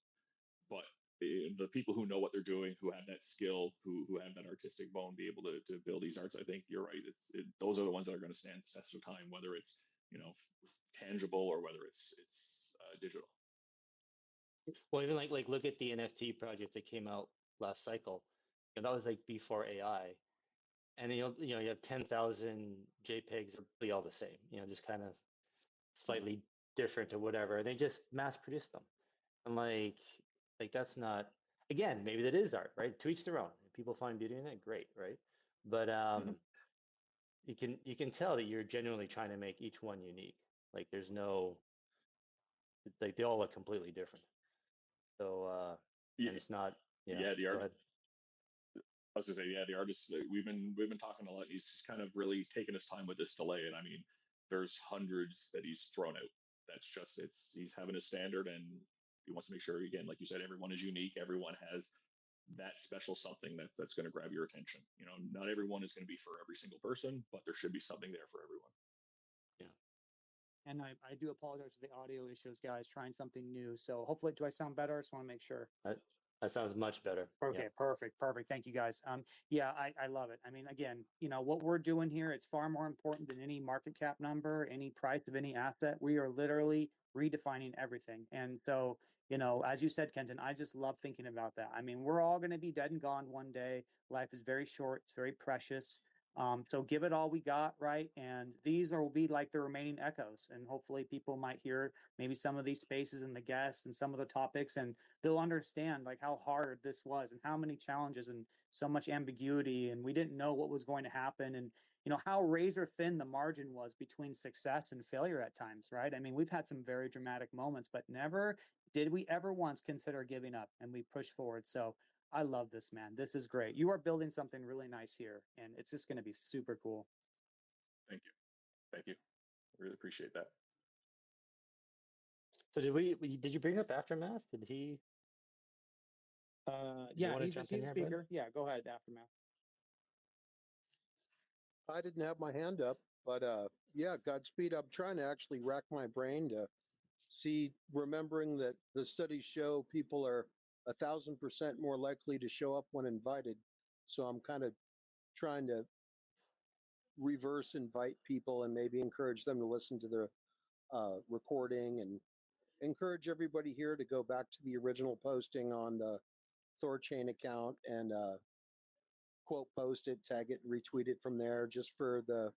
but the people who know what they're doing, who have that skill, who have that artistic bone, be able to build these arts. I think you're right. Those are the ones that are going to stand the test of time, whether it's tangible or whether it's digital. Well, even like look at the NFT project that came out last cycle. That was like before AI, and you have 10,000 JPEGs are really all the same. Just kind of slightly different or whatever. They just mass produced them. And like that's not, again, maybe that is art, right? To each their own. If people find beauty in it, great, right? But Mhm. you can tell that you're genuinely trying to make each one unique. Like there's no, like they all look completely different. So Yeah, and it's not, yeah, the go art. ahead. I was gonna say, yeah, the artists. We've been talking a lot. He's just kind of really taken his time with this delay, and I mean, there's hundreds that he's thrown out. That's just he's having a standard, and he wants to make sure, again, like you said, everyone is unique. Everyone has that special something that's going to grab your attention. Not everyone is going to be for every single person, but there should be something there for everyone. Yeah. And I do apologize for the audio issues, guys, trying something new. So hopefully, do I sound better? I just want to make sure. That sounds much better. Yeah. Okay, perfect, perfect. Thank you, guys. Yeah, I love it. I mean, again, what we're doing here, it's far more important than any market cap number, any price of any asset. We are literally redefining everything. And so, as you said, Kenton, I just love thinking about that. I mean, we're all going to be dead and gone one day. Life is very short, it's very precious. So give it all we got, right? And these will be like the remaining echoes. And hopefully people might hear maybe some of these spaces and the guests and some of the topics, and they'll understand like how hard this was and how many challenges and so much ambiguity. And we didn't know what was going to happen. And, you know, how razor thin the margin was between success and failure at times, right? I mean, we've had some very dramatic moments, but never did we ever once consider giving up, and we pushed forward. So I love this, man. This is great. You are building something really nice here, and it's just going to be super cool. Thank you. Thank you. I really appreciate that. So did you bring up Aftermath? Did he? Yeah, wanna he's jump a in here, bud? speaker. Yeah, go ahead, Aftermath. I didn't have my hand up, but yeah, Godspeed. I'm trying to actually rack my brain to see, remembering that the studies show people are 1,000% more likely to show up when invited. So I'm kind of trying to reverse invite people and maybe encourage them to listen to the recording, and encourage everybody here to go back to the original posting on the THORChain account and quote post it, tag it, and retweet it from there, just for the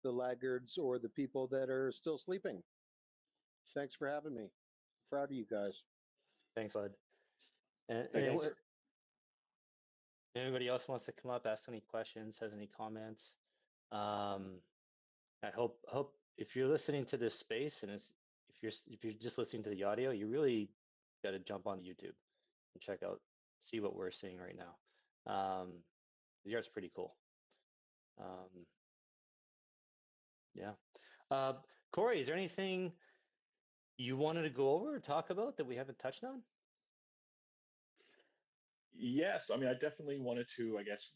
laggards or the people that are still sleeping. Thanks for having me. Proud of you guys. Thanks, bud. And Thanks. anybody else wants to come up, ask any questions, has any comments? I hope if you're listening to this space, and if you're just listening to the audio, you really got to jump on YouTube and check out, see what we're seeing right now. The art's pretty cool. Yeah. Corey, is there anything you wanted to go over or talk about that we haven't touched on? Yes, I mean, I definitely wanted to, I guess,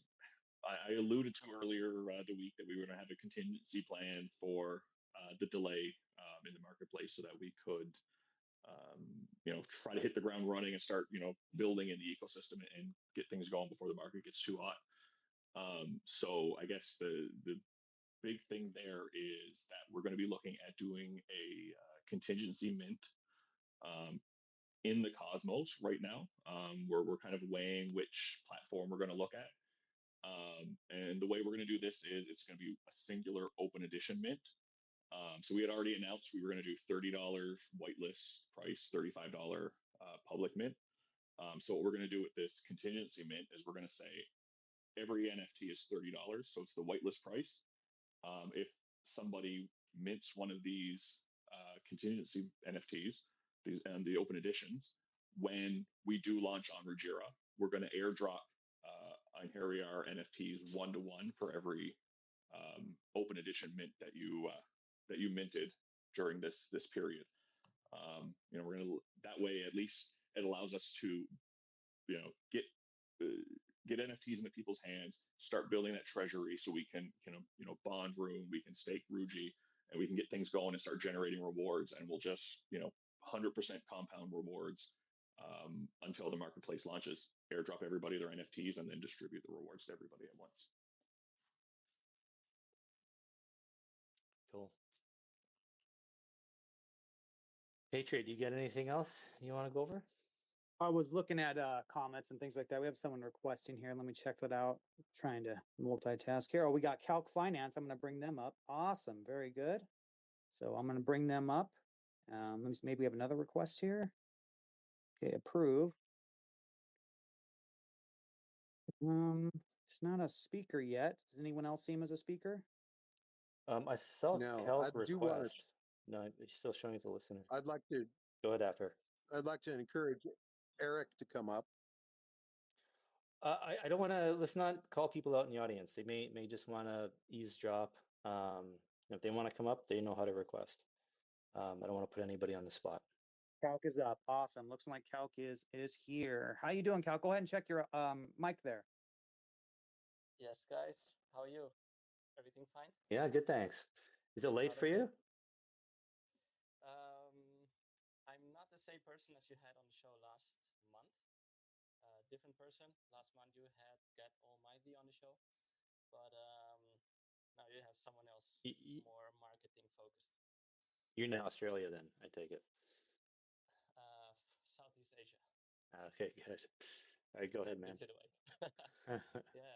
I alluded to earlier the week that we were going to have a contingency plan for the delay in the marketplace, so that we could, try to hit the ground running and start, building in the ecosystem and get things going before the market gets too hot. So I guess the big thing there is that we're going to be looking at doing a contingency mint in the Cosmos right now. We're kind of weighing which platform we're going to look at. And the way we're going to do this is it's going to be a singular open edition mint. So we had already announced we were going to do $30 whitelist price, $35 public mint. So what we're going to do with this contingency mint is we're going to say every NFT is $30. So it's the whitelist price. If somebody mints one of these contingency NFTs, these and the open editions, when we do launch on Rujira, we're going to airdrop Einherjar NFTs 1-to-1 for every open edition mint that you minted during this period. We're going to, that way at least it allows us to get get NFTs into people's hands, start building that treasury, so we can bond room, we can stake Ruji, and we can get things going and start generating rewards, and we'll just 100% compound rewards until the marketplace launches. Airdrop everybody their NFTs and then distribute the rewards to everybody at once. Cool. Patriot, do you get anything else you want to go over? I was looking at comments and things like that. We have someone requesting here. Let me check that out. Trying to multitask here. Oh, we got Calc Finance. I'm going to bring them up. Awesome. Very good. So I'm going to bring them up. Let me see, maybe we have another request here. Okay, approve. It's not a speaker yet. Does anyone else see him as a speaker? I saw No, Calc I do want request. No, he's still showing as a listener. I'd like to Go ahead after. I'd like to encourage Eric to come up. I don't want to, let's not call people out in the audience. They may just want to eavesdrop. If they want to come up, they know how to request. I don't want to put anybody on the spot. Calc is up. Awesome. Looks like Calc is here. How you doing, Calc? Go ahead and check your mic there. Yes, guys. How are you? Everything fine? Yeah, good, thanks. Is it late Oh, for that's you? it. I'm not the same person as you had on the show last month. Different person. Last month you had Get Almighty on the show, but now you have someone else more marketing focused. You're in Australia then, I take it. Southeast Asia. Okay, good. All right, go ahead, man. Into the way. Yeah.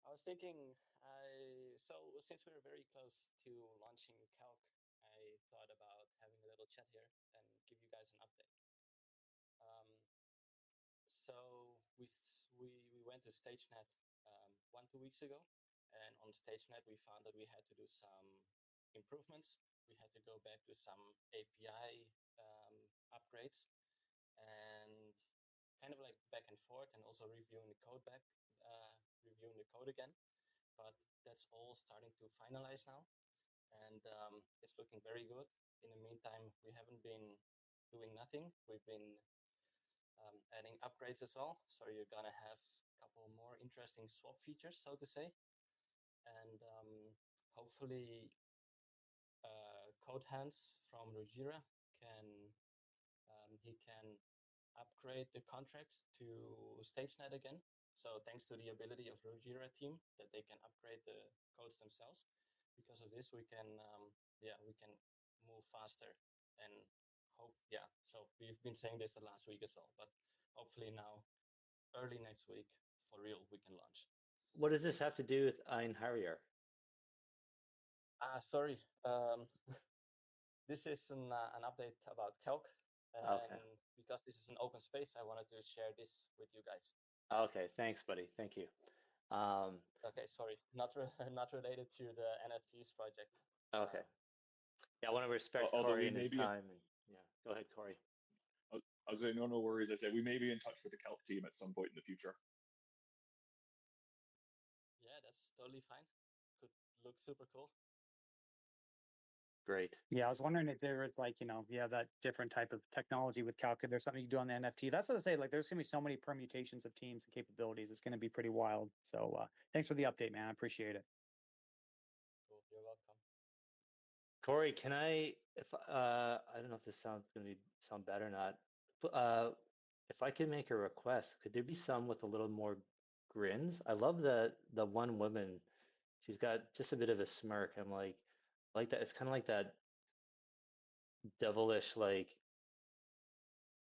I was thinking, so since we're very close to launching Calc, I thought about having a little chat here and give you guys an update. So we went to StageNet 2 weeks ago, and on StageNet we found that we had to do some improvements. We had to go back to some API upgrades, and kind of like back and forth, and also reviewing the code reviewing the code again. But that's all starting to finalize now, and it's looking very good. In the meantime, we haven't been doing nothing. We've been adding upgrades as well. So you're gonna have a couple more interesting swap features, so to say, and hopefully Code Hands from Rujira can he can upgrade the contracts to StageNet again. So thanks to the ability of Rujira team that they can upgrade the codes themselves. Because of this, we can we can move faster and hope. Yeah, so we've been saying this the last week as well, but hopefully now early next week for real we can launch. What does this have to do with Einherjar? Sorry. This is an update about Calc, and Okay. because this is an open space, I wanted to share this with you guys. Okay, thanks, buddy. Thank you. Okay, sorry, not not related to the NFTs project. Okay. Yeah, I want to respect Although Corey we and may his be, time. And yeah, go ahead, Corey. I was saying, no worries. I said we may be in touch with the Kelp team at some point in the future. Yeah, that's totally fine. Could look super cool. Great. Yeah, I was wondering if there was like, that different type of technology with Calc. If there's something you do on the NFT. That's what I say. Like, there's gonna be so many permutations of teams and capabilities. It's gonna be pretty wild. So thanks for the update, man. I appreciate it. Cool. You're welcome. Corey, can I, if I don't know if this sounds going to sound bad or not, but if I could make a request, could there be some with a little more grins? I love the one woman. She's got just a bit of a smirk. I'm like that. It's kind of like that devilish, like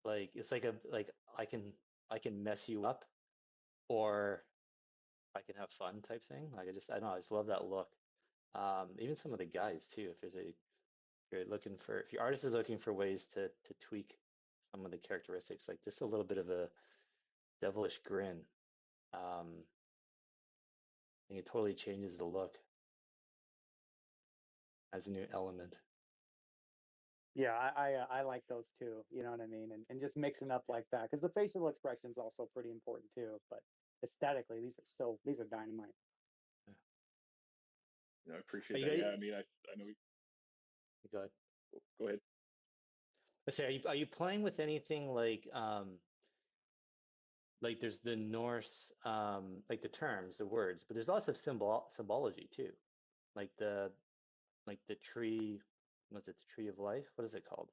it's like I can mess you up, or I can have fun type thing. Like I don't know. I just love that look. Even some of the guys too. If your artist is looking for ways to tweak some of the characteristics, like just a little bit of a devilish grin, I think it totally changes the look as a new element. Yeah, I like those too. You know what I mean? And just mixing up like that, because the facial expression is also pretty important too. But aesthetically, these are dynamite. I Are appreciate you that. Yeah, guys? I mean, I know. Go ahead. Go ahead. Let's say, are you playing with anything like there's the Norse, like the terms, the words, but there's lots of symbology too, like the tree. Was it the tree of life? What is it called?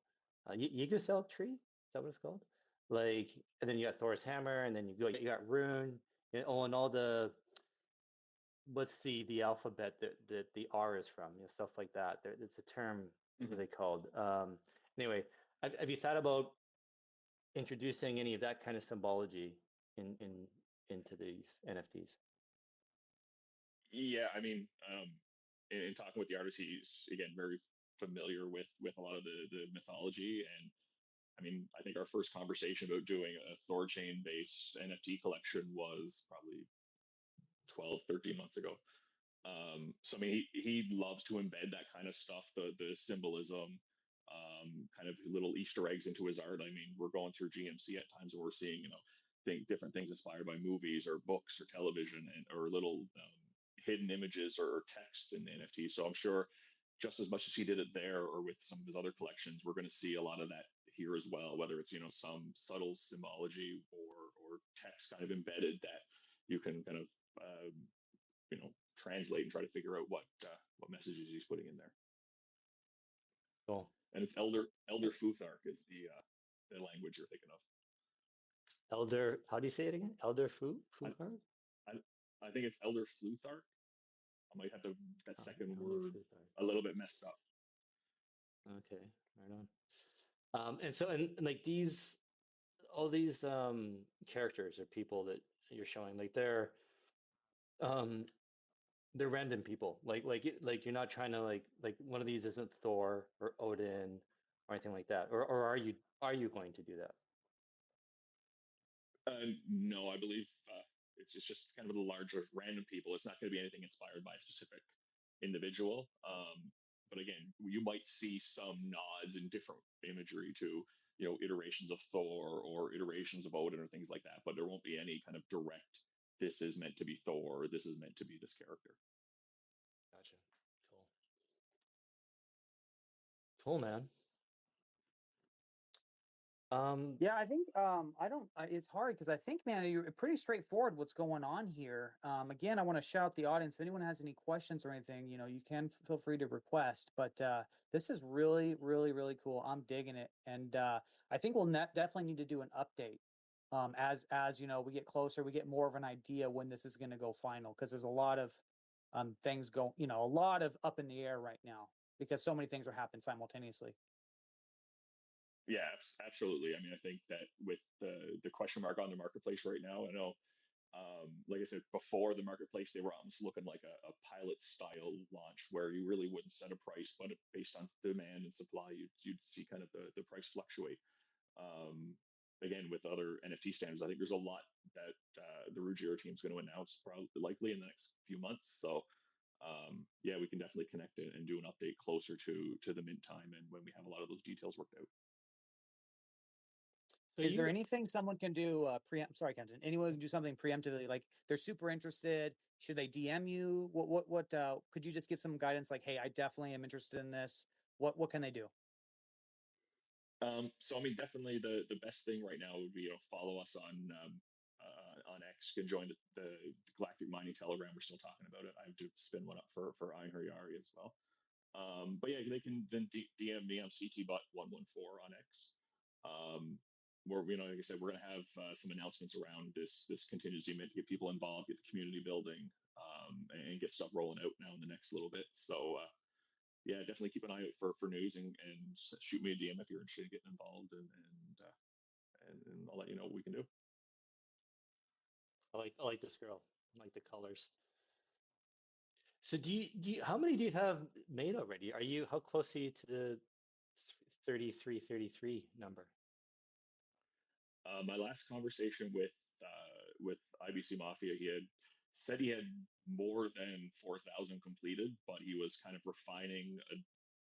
Yggdrasil tree? Is that what it's called? Like, and then you got Thor's hammer, and then you got rune, and all the what's the alphabet that the R is from, stuff like that. It's a term. What are they called? Anyway, have you thought about introducing any of that kind of symbology into these NFTs? Yeah, I mean, in talking with the artist, he's again very familiar with a lot of the mythology, and I mean, I think our first conversation about doing a THORChain based NFT collection was probably 12, 13 months ago. So I mean, he loves to embed that kind of stuff, the symbolism, kind of little Easter eggs into his art. I mean, we're going through GMC at times where we're seeing, different things inspired by movies or books or television, and or little hidden images or texts in the NFT. So I'm sure just as much as he did it there or with some of his other collections, we're going to see a lot of that here as well, whether it's, some subtle symbology or text kind of embedded that you can kind of, translate and try to figure out what messages he's putting in there. Cool. And it's Elder Futhark is the language you're thinking of. Elder, how do you say it again? Elder Futhark? I think it's Elder Futhark. I might have that second word a little bit messed up. Okay, right on. And like all these characters or people that you're showing, like They're random people. Like you're not trying to like one of these isn't Thor or Odin or anything like that. Or are you going to do that? No, I believe it's just kind of a larger random people. It's not going to be anything inspired by a specific individual. But again, you might see some nods in different imagery to, iterations of Thor or iterations of Odin or things like that. But there won't be any kind of direct, this is meant to be Thor, or this is meant to be this character. Gotcha. Cool. Cool, man. Yeah, I think I don't. It's hard because I think, man, you're pretty straightforward what's going on here. Again, I want to shout out the audience. If anyone has any questions or anything, you can feel free to request. But this is really, really, really cool. I'm digging it, and I think we'll definitely need to do an update as we get closer, we get more of an idea when this is going to go final, because there's a lot of things go, a lot of up in the air right now because so many things are happening simultaneously. Yeah, absolutely. I mean, I think that with the question mark on the marketplace right now, I know, like I said, before the marketplace, they were almost looking like a pilot style launch where you really wouldn't set a price, but based on demand and supply, you'd see kind of the price fluctuate. Um, Again, with other NFT standards, I think there's a lot that the Rujira team is going to announce probably likely in the next few months. So yeah, we can definitely connect it and do an update closer to the mint time and when we have a lot of those details worked out. So Is there anything someone can do sorry, Kenton, anyone can do something preemptively, like they're super interested? Should they DM you? What could you just give some guidance, like, hey, I definitely am interested in this? What can they do? So I mean, definitely the best thing right now would be, follow us on X. You can join the Galactic Mining Telegram. We're still talking about it. I have to spin one up for Einherjar as well. But yeah, they can then DM me on CTBot114 on X. Where, like I said, we're going to have some announcements around this contingency mint to get people involved, get the community building, and get stuff rolling out now in the next little bit. So yeah, definitely keep an eye out for news and shoot me a DM if you're interested in getting involved, and I'll let you know what we can do. I like this girl. I like the colors. So do you how many do you have made already? How close are you to the 3333 number? My last conversation with IBC Mafia, he had said he had more than 4,000 completed, but he was kind of refining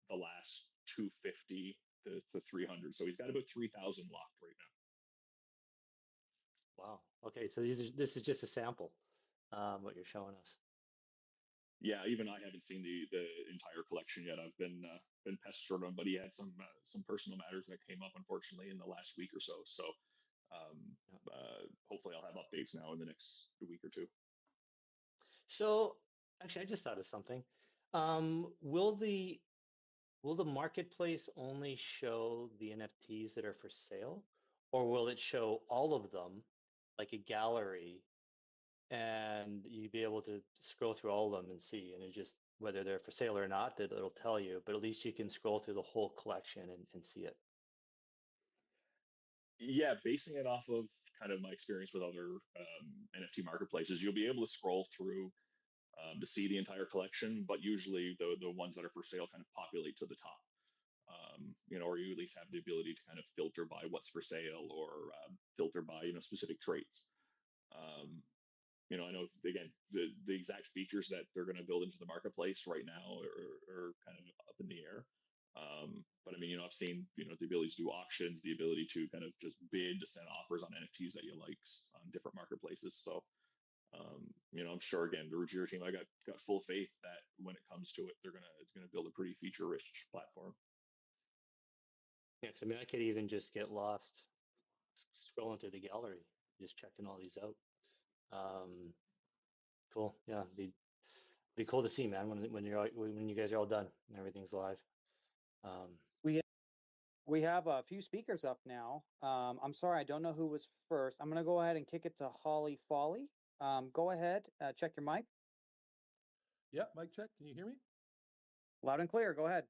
the last 250 to 300. So he's got about 3,000 locked right now. Wow. Okay, so this is just a sample, what you're showing us. Yeah, even I haven't seen the entire collection yet. I've been pestered him, but he had some personal matters that came up, unfortunately, in the last week or so. So hopefully I'll have updates now in the next week or two. So actually, I just thought of something. Will the marketplace only show the NFTs that are for sale, or will it show all of them like a gallery, and you'd be able to scroll through all of them and see, and it's just whether they're for sale or not, that it'll tell you, but at least you can scroll through the whole collection and see it. Yeah, basing it off of kind of my experience with other NFT marketplaces, you'll be able to scroll through to see the entire collection, but usually the ones that are for sale kind of populate to the top. Or you at least have the ability to kind of filter by what's for sale or filter by specific traits. I know, again, the exact features that they're going to build into the marketplace right now are kind of up in the air. But I mean, I've seen, the ability to do auctions, the ability to kind of just bid to send offers on NFTs that you like on different marketplaces. So, I'm sure, again, the Rujira team, I got full faith that when it comes to it, it's gonna build a pretty feature-rich platform. Yeah, 'cause I mean, I could even just get lost scrolling through the gallery, just checking all these out. Cool. Yeah, be cool to see, man, when you guys are all done and everything's live. We have a few speakers up now. I'm sorry, I don't know who was first. I'm going to go ahead and kick it to Holly Folly. Go ahead, check your mic. Yeah, mic check. Can you hear me? Loud and clear. Go ahead.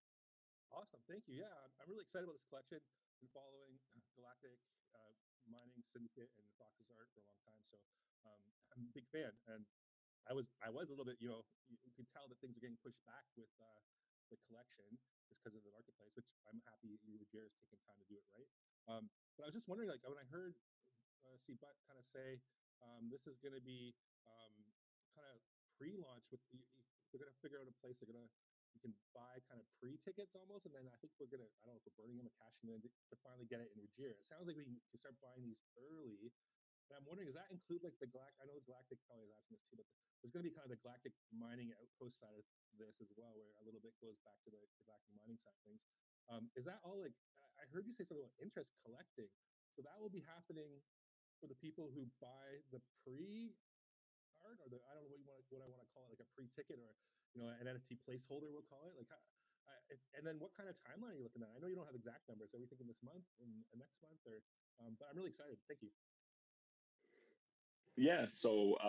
Awesome. Thank you. Yeah, I'm really excited about this collection. Been following Galactic Mining Syndicate and Fox's art for a long time, so I'm a big fan. And I was a little bit, you could tell that things are getting pushed back with the collection just because of the marketplace, which I'm happy Rujira is taking time to do it right. But I was just wondering, like when I heard Butt kind of say this is going to be kind of pre-launch with they're going to figure out a place you can buy kind of pre-tickets almost, and then I think we're gonna, I don't know if we're burning them or cashing them in to finally get it in Rujira. It sounds like we can start buying these early. And I'm wondering, does that include like the Galactic? I know Galactic probably is asking this too, but there's going to be kind of the Galactic mining outpost side of this as well, where a little bit goes back to the Galactic mining side of things. Is that all like? I heard you say something about interest collecting, so that will be happening for the people who buy the pre art, or the, I don't know what I want to call it, like a pre-ticket, or an NFT placeholder, we'll call it. Like, and then what kind of timeline are you looking at? I know you don't have exact numbers. Are we thinking this month and next month, or? But I'm really excited. Thank you. Yeah, so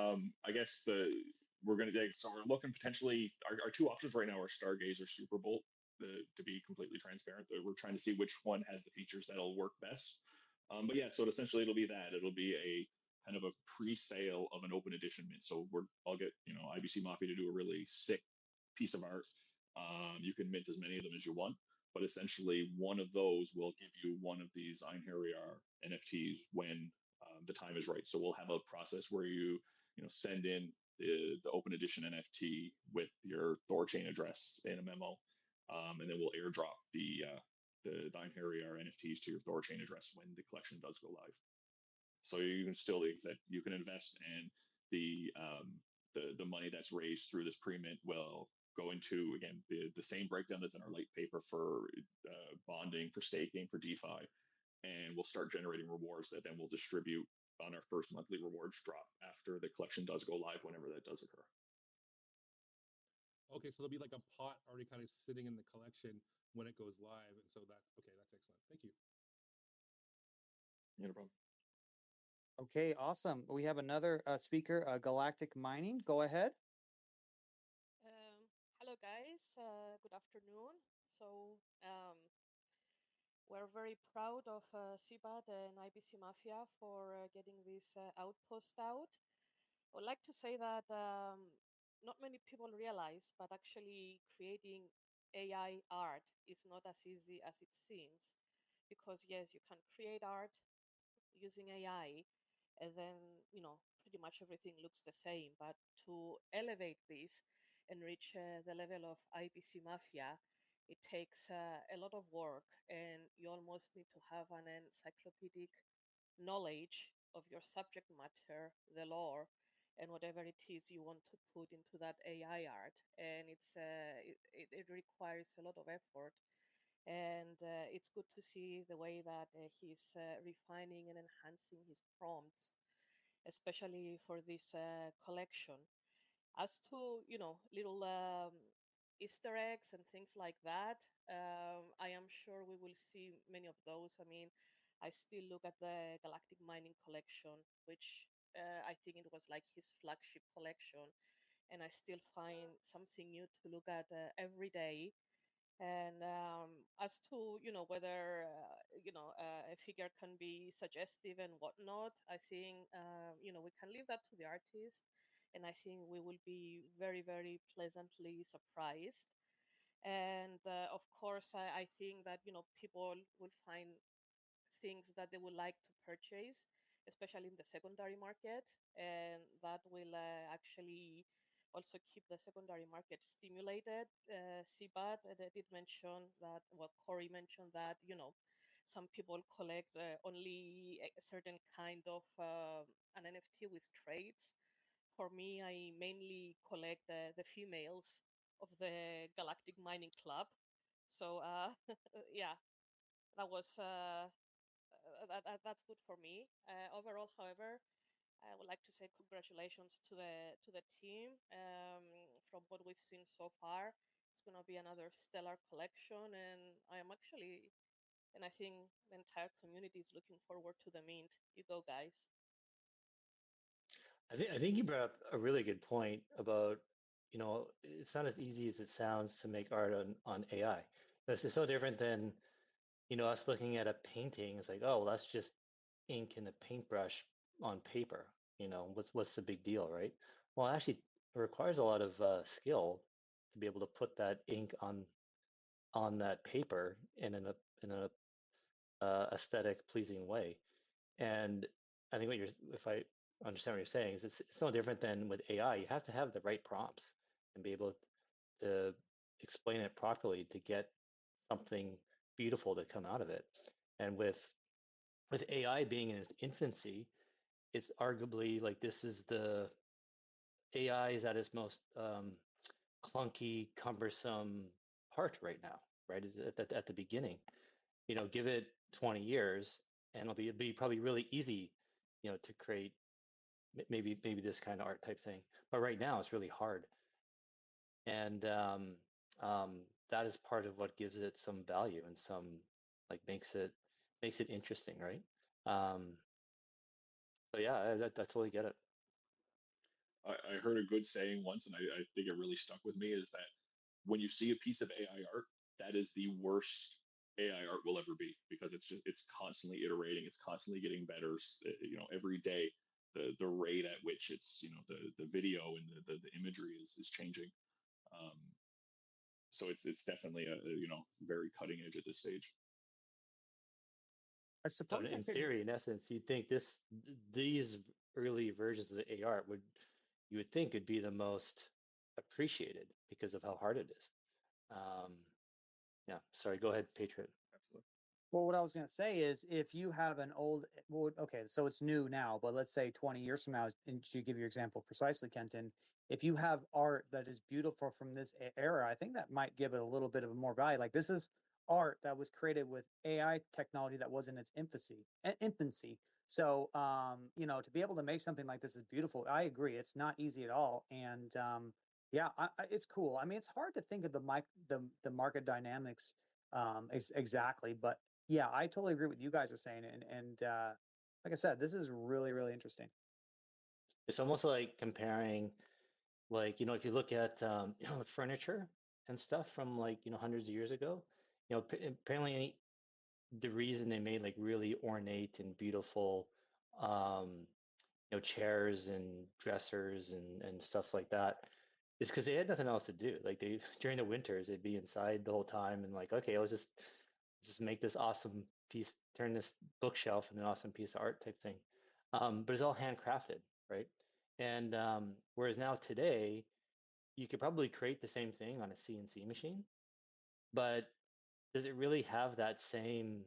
I guess we're going to dig. So we're looking potentially, our two options right now are Stargaze or Superbolt. To be completely transparent, we're trying to see which one has the features that'll work best. But yeah, so essentially it'll be that. It'll be a kind of a pre-sale of an open edition mint. So I'll get IBC Mafia to do a really sick piece of art. You can mint as many of them as you want, but essentially one of those will give you one of these Einherjar NFTs when the time is right. So we'll have a process where you send in the open edition NFT with your THORChain address in a memo, and then we'll airdrop the Einherjar NFTs to your THORChain address when the collection does go live. So you can still you can invest, and the money that's raised through this pre-mint will go into, again, the same breakdown as in our light paper for bonding, for staking, for DeFi, and we'll start generating rewards that then we'll distribute on our first monthly rewards drop after the collection does go live, whenever that does occur. Okay, so there'll be like a pot already kind of sitting in the collection when it goes live, and so okay, that's excellent. Thank you. No problem. Okay, awesome. We have another speaker, Galactic Mining. Go ahead. Hello, guys. Good afternoon. So we're very proud of CBAT and IBC Mafia for getting this outpost out. I would like to say that not many people realize, but actually creating AI art is not as easy as it seems. Because yes, you can create art using AI, and then pretty much everything looks the same. But to elevate this and reach the level of IBC Mafia, it takes a lot of work, and you almost need to have an encyclopedic knowledge of your subject matter, the lore, and whatever it is you want to put into that AI art. And it requires a lot of effort, and it's good to see the way that he's refining and enhancing his prompts, especially for this collection. As to little Easter eggs and things like that, I am sure we will see many of those. I mean, I still look at the Galactic Mining collection, which I think it was like his flagship collection, and I still find something new to look at every day. And as to whether a figure can be suggestive and whatnot, I think we can leave that to the artist, and I think we will be very, very pleasantly surprised. And of course, I think that people will find things that they would like to purchase, especially in the secondary market, and that will actually also keep the secondary market stimulated. CBAT did mention that, well, Corey mentioned that, some people collect only a certain kind of an NFT with traits. For me, I mainly collect the females of the Galactic Mining Club. So, yeah, that was that's good for me. Overall, however, I would like to say congratulations to the team. From what we've seen so far, it's going to be another stellar collection, and I think the entire community is looking forward to the mint. You go, guys. I think you brought up a really good point about, it's not as easy as it sounds to make art on AI. This is so different than, us looking at a painting. It's like, oh, well, that's just ink and a paintbrush on paper. What's the big deal, right? Well, actually, requires a lot of skill to be able to put that ink on that paper in a aesthetic pleasing way. And I think if I understand what you're saying, is it's no different than with AI. You have to have the right prompts and be able to explain it properly to get something beautiful to come out of it. And with AI being in its infancy, it's arguably like this is the AI is at its most clunky, cumbersome part right now, right? Is at the beginning. Give it 20 years and it'll be probably really easy, to create maybe this kind of art type thing. But right now it's really hard. And um, that is part of what gives it some value and some like makes it interesting, right? So yeah, I totally get it. I heard a good saying once, and I think it really stuck with me, is that when you see a piece of AI art, that is the worst AI art will ever be, because it's constantly iterating, it's constantly getting better. Every day, the rate at which it's the video and the imagery is changing. Um, so it's definitely a very cutting edge at this stage. I So suppose I in could. theory, in essence, you'd think these early versions of the A art you would think would be the most appreciated because of how hard it is. Um, yeah, sorry, go ahead, Patriot. Absolutely. Well, what I was going to say is if you have an old, well, okay, so it's new now, but let's say 20 years from now, and to give your example precisely, Kenton, if you have art that is beautiful from this era, I think that might give it a little bit of a more value. Like this is art that was created with AI technology that was in its infancy. So, to be able to make something like this is beautiful. I agree. It's not easy at all. And, yeah, it's cool. I mean, it's hard to think of the market dynamics exactly, but yeah, I totally agree with you guys are saying, and like I said, this is really really interesting. It's almost like comparing, like, if you look at, furniture and stuff from like, hundreds of years ago, apparently the reason they made like really ornate and beautiful, um, chairs and dressers and stuff like that is because they had nothing else to do. Like they during the winters, they'd be inside the whole time and like, okay, let's just make this awesome piece, turn this bookshelf into an awesome piece of art type thing. But it's all handcrafted, right? And whereas now today, you could probably create the same thing on a CNC machine, but does it really have that same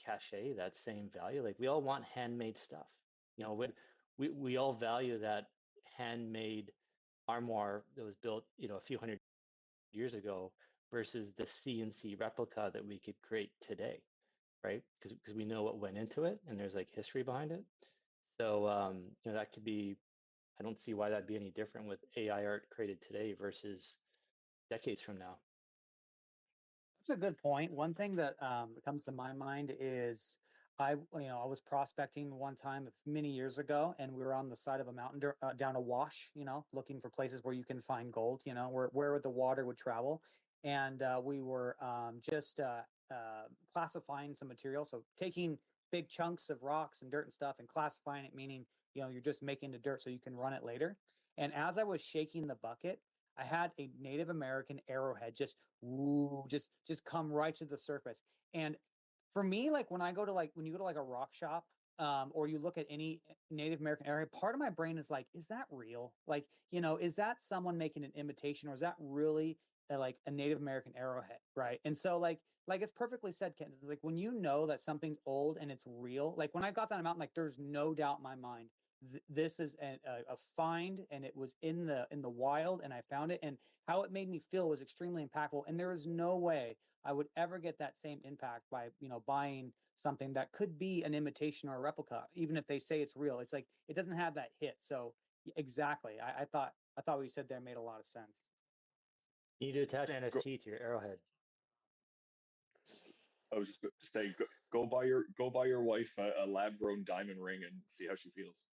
cachet, that same value? Like we all want handmade stuff. We all value that handmade armoire that was built, a few hundred years ago versus the CNC replica that we could create today, right? Because we know what went into it and there's like history behind it. So that could be. I don't see why that'd be any different with AI art created today versus decades from now. That's a good point. One thing that comes to my mind is I was prospecting one time many years ago, and we were on the side of a mountain down a wash, looking for places where you can find gold, where the water would travel, and we were just classifying some material, so taking big chunks of rocks and dirt and stuff and classifying it, meaning you're just making the dirt so you can run it later. And as I was shaking the bucket, I had a Native American arrowhead just come right to the surface. And for me, like when you go to like a rock shop, or you look at any Native American arrowhead, part of my brain is like, is that real? Like, is that someone making an imitation, or is that really like a Native American arrowhead, right? And so like it's perfectly said, Ken. Like when you know that something's old and it's real, like when I got that mountain, like there's no doubt in my mind this is a find, and it was in the wild, and I found it, and how it made me feel was extremely impactful. And there is no way I would ever get that same impact by buying something that could be an imitation or a replica, even if they say it's real. It's like it doesn't have that hit. So exactly, I thought what you said there made a lot of sense. You need to attach an Go, NFT to your arrowhead. I was just going to say, go buy your wife a lab grown diamond ring and see how she feels.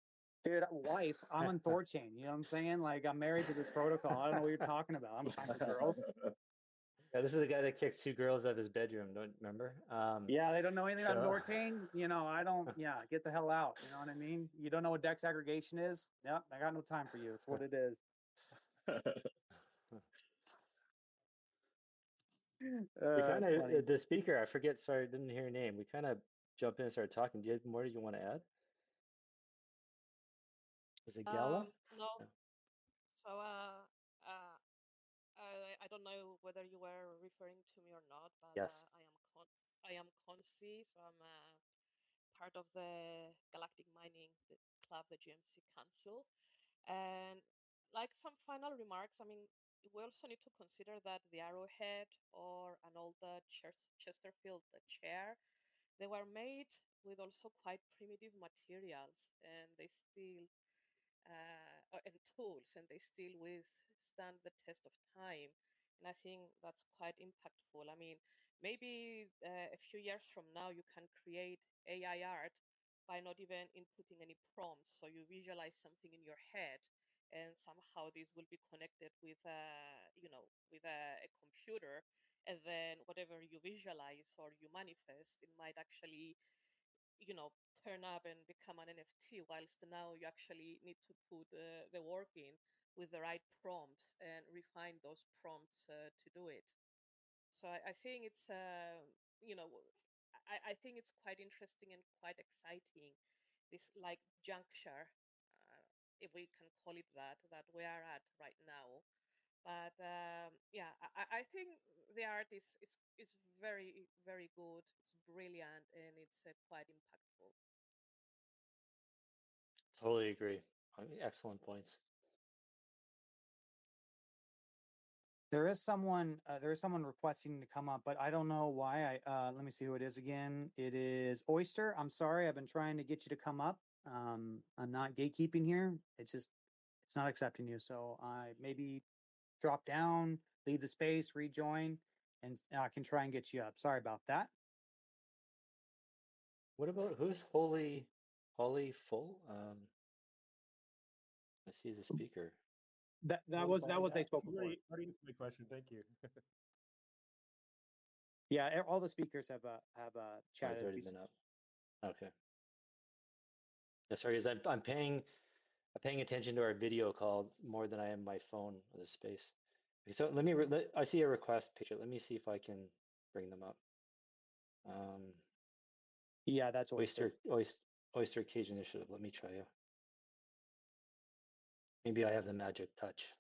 Dude, wife, I'm on THORChain. You know what I'm saying? Like I'm married to this protocol. I don't know what you're talking about. I'm time for girls. Yeah, this is a guy that kicks two girls out of his bedroom. Don't remember? Yeah, they don't know anything about So THORChain. I don't. Yeah, get the hell out. You know what I mean? You don't know what DEX aggregation is? Yep, I got no time for you. It's what it is. We kind That's funny. of the speaker. I forget. Sorry, didn't hear your name. We kind of jumped in and started talking. Do you have more? Did you want to add? Was it Gala? No. No. So I don't know whether you were referring to me or not, but Yes. I am Consi, so I'm part of the Galactic Mining Club, the GMC Council. And like some final remarks, I mean, we also need to consider that the arrowhead or an old Chesterfield chair, they were made with also quite primitive materials, and they still and tools, and they still withstand the test of time. And I think that's quite impactful. I mean, maybe a few years from now, you can create AI art by not even inputting any prompts. So you visualize something in your head, and somehow this will be connected with with a computer, and then whatever you visualize or you manifest, it might actually turn up and become an NFT, whilst now you actually need to put the work in with the right prompts and refine those prompts to do it. So I think it's you know I think it's quite interesting and quite exciting, this like juncture, if we can call it that we are at right now. But yeah, I think the art is very, very good. It's brilliant, and it's quite impactful. Totally agree. I mean, excellent points. There is someone requesting to come up, but I don't know why. Let me see who it is again. It is Oyster. I'm sorry. I've been trying to get you to come up. I'm not gatekeeping here. It's not accepting you. So I maybe drop down, leave the space, rejoin, and I can try and get you up. Sorry about that. What about who's Holly Full? I see as a speaker. That was they spoke before. Already answered my question. Thank you. Yeah, all the speakers have Oh, it's chatted. already been up. Okay. Yeah, sorry, is I'm paying attention to our video call more than I am my phone or the space. So let me. I see a request picture. Let me see if I can bring them up. Yeah, that's Oyster. Oyster Cage Initiative. Let me try you. Maybe I have the magic touch.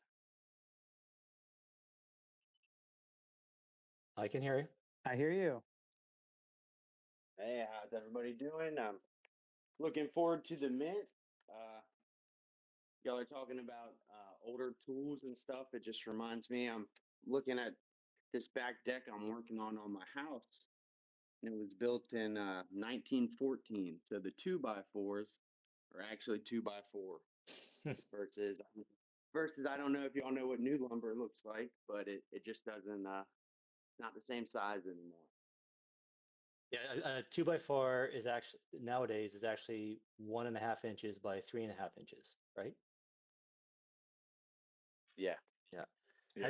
I can hear you. I hear you. Hey, how's everybody doing? I'm looking forward to the mint. Y'all are talking about older tools and stuff. It just reminds me, I'm looking at this back deck I'm working on my house, and it was built in 1914. So the 2x4s are actually 2x4 versus I don't know if y'all know what new lumber looks like, but it just doesn't not the same size anymore. Yeah, a 2x4 is actually nowadays is actually 1.5 inches by 3.5 inches, right? Yeah. Yeah. Yeah.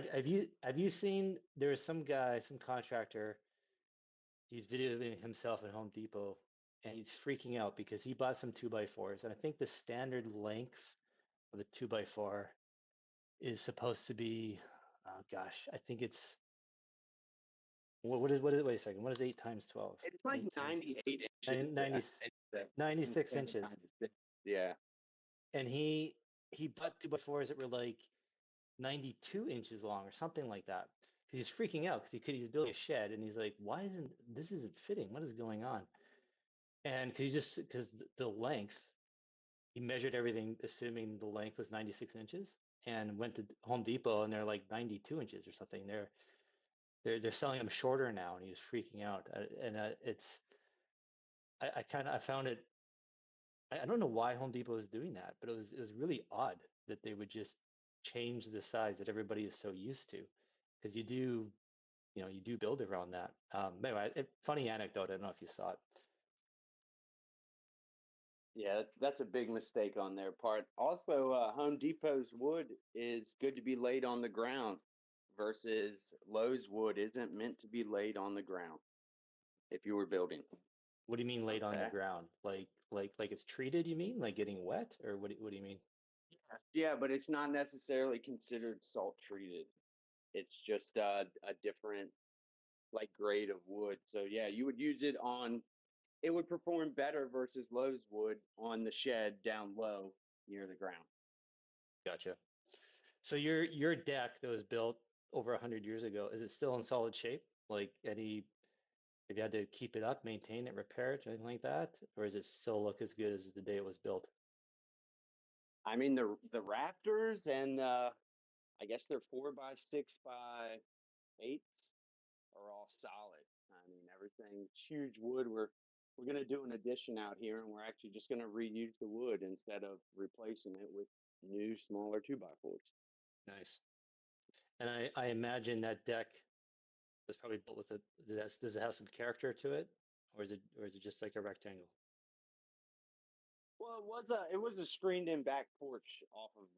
Have you seen there's some guy, some contractor, he's videoing himself at Home Depot and he's freaking out because he bought some 2x4s, and I think the standard length of a 2x4 is supposed to be, oh gosh, I think it's what is wait a second, what is 8 times 12? It's like 8 times 98 inches. 96 inches. Yeah. And he bought 2x4s that were like 92 inches long or something like that. Because he's freaking out because he's building a shed and he's like, why isn't this isn't fitting? What is going on? And because the length, he measured everything assuming the length was 96 inches and went to Home Depot and they're like 92 inches or something. They're selling them shorter now, and he was freaking out. It's I found it. I don't know why Home Depot is doing that, but it was really odd that they would just change the size that everybody is so used to, because you do build around that. Anyway, funny anecdote. I don't know if you saw it. Yeah, that's a big mistake on their part. Also, Home Depot's wood is good to be laid on the ground versus Lowe's wood isn't meant to be laid on the ground if you were building. What do you mean laid on the Okay. ground? Like it's treated? You mean like getting wet, or what do you mean? Yeah, but it's not necessarily considered salt treated. It's just a different like grade of wood. So yeah, you would use it on. It would perform better versus Lowe's wood on the shed down low near the ground. Gotcha. So your deck that was built over 100 years ago, is it still in solid shape? Like any, have you had to keep it up, maintain it, repair it, or anything like that? Or does it still look as good as the day it was built? I mean the rafters and I guess they're 4x6x8s are all solid. I mean everything's huge wood. We're gonna do an addition out here, and we're actually just gonna reuse the wood instead of replacing it with new smaller 2x4s. Nice. And I imagine that deck was probably built with a, does it have some character to it? Or is it just like a rectangle? Well, it was a screened in back porch off of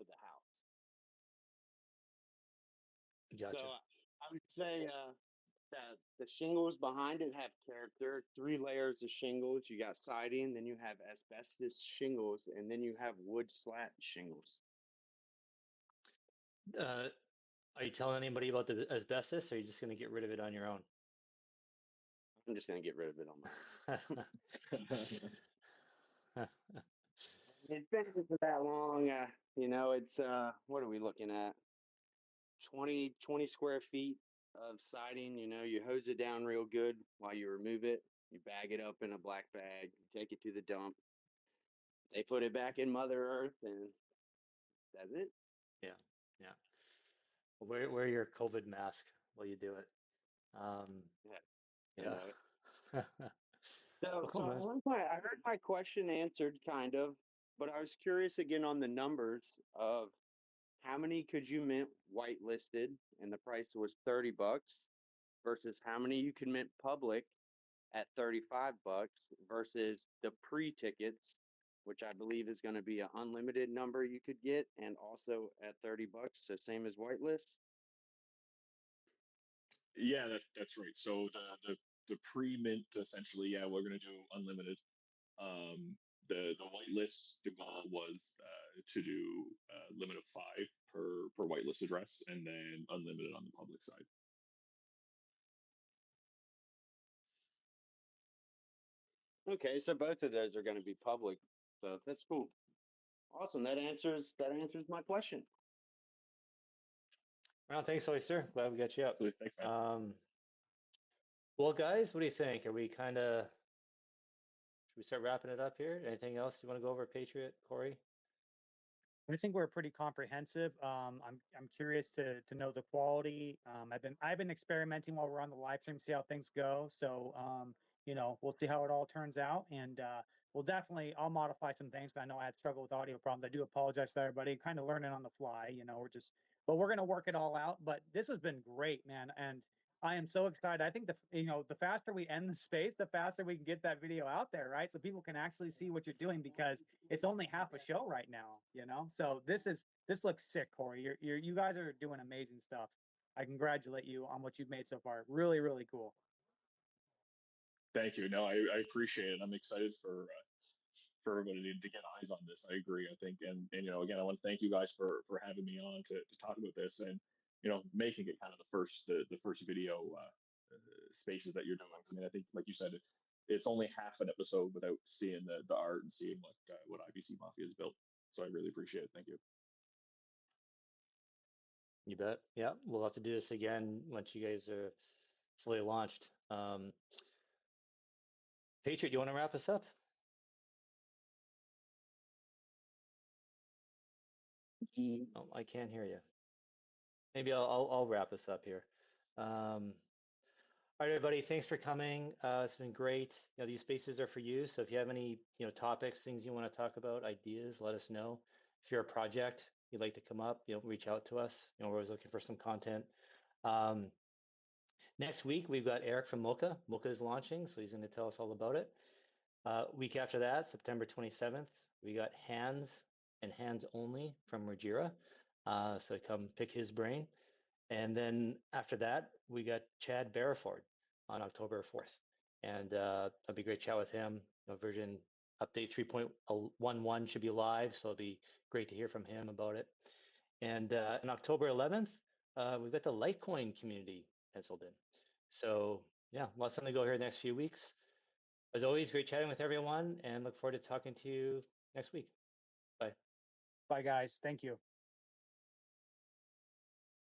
the house. So Gotcha. I would say that the shingles behind it have character. 3 layers of shingles. You got siding, then you have asbestos shingles, and then you have wood slat shingles. Are you telling anybody about the asbestos, or are you just going to get rid of it on your own? I'm just gonna get rid of it on my own. It's been for that long. It's what are we looking at? 20 square feet of siding. You hose it down real good while you remove it. You bag it up in a black bag, you take it to the dump. They put it back in Mother Earth, and that's it. Yeah, yeah. Wear your COVID mask while you do it. Yeah, I Yeah. know it. Well, So, cool, so man. I heard my question answered kind of, but I was curious again on the numbers of how many could you mint whitelisted, and the price was $30 versus how many you can mint public at $35 versus the pre-tickets, which I believe is going to be an unlimited number you could get, and also at $30, so same as whitelist. Yeah, that's right. So the pre-mint essentially, yeah, we're gonna do unlimited. Um, the whitelist, the goal was to do a limit of 5 per whitelist address, and then unlimited on the public side. Okay, so both of those are going to be public, so that's cool. Awesome. That answers my question. Well, thanks, Oyster. Glad we got you up. Absolutely. Thanks, man. Well, guys, what do you think? Are we kind of, should we start wrapping it up here? Anything else you want to go over, Patriot, Corey? I think we're pretty comprehensive. I'm curious to know the quality. I've been experimenting while we're on the live stream, see how things go. So we'll see how it all turns out, and I'll modify some things. I know I had struggle with audio problems. I do apologize to everybody. Kind of learning on the fly. But we're gonna work it all out. But this has been great, man, and I am so excited. I think the faster we end the space, the faster we can get that video out there, right? So people can actually see what you're doing, because it's only half a show right now. So this looks sick, Corey. You guys are doing amazing stuff. I congratulate you on what you've made so far. Really, really cool. Thank you. No, I appreciate it. I'm excited for everybody to get eyes on this. I agree. I think, and again, I want to thank you guys for having me on to talk about this, and making it kind of the first video spaces that you're doing. I mean, I think, like you said, it's only half an episode without seeing the art and seeing what IBC Mafia has built. So I really appreciate it. Thank you. You bet. Yeah, we'll have to do this again once you guys are fully launched. Patriot, you want to wrap us up? Oh, I can't hear you. Maybe I'll wrap us up here. All right, everybody, thanks for coming. It's been great. These spaces are for you. So if you have any, topics, things you want to talk about, ideas, let us know. If you're a project you'd like to come up, reach out to us. We're always looking for some content. Next week, we've got Eric from Mocha. Mocha is launching, so he's going to tell us all about it. Week after that, September 27th, we got Hands and Hands Only from Rujira. So come pick his brain. And then after that, we got Chad Barraford on October 4th. And that'll be a great chat with him, version update 3.11 should be live, so it'll be great to hear from him about it. And on October 11th, we've got the Litecoin community penciled in. So yeah, lots something to go here the next few weeks. As always, great chatting with everyone, and look forward to talking to you next week. Bye. Bye, guys. Thank you.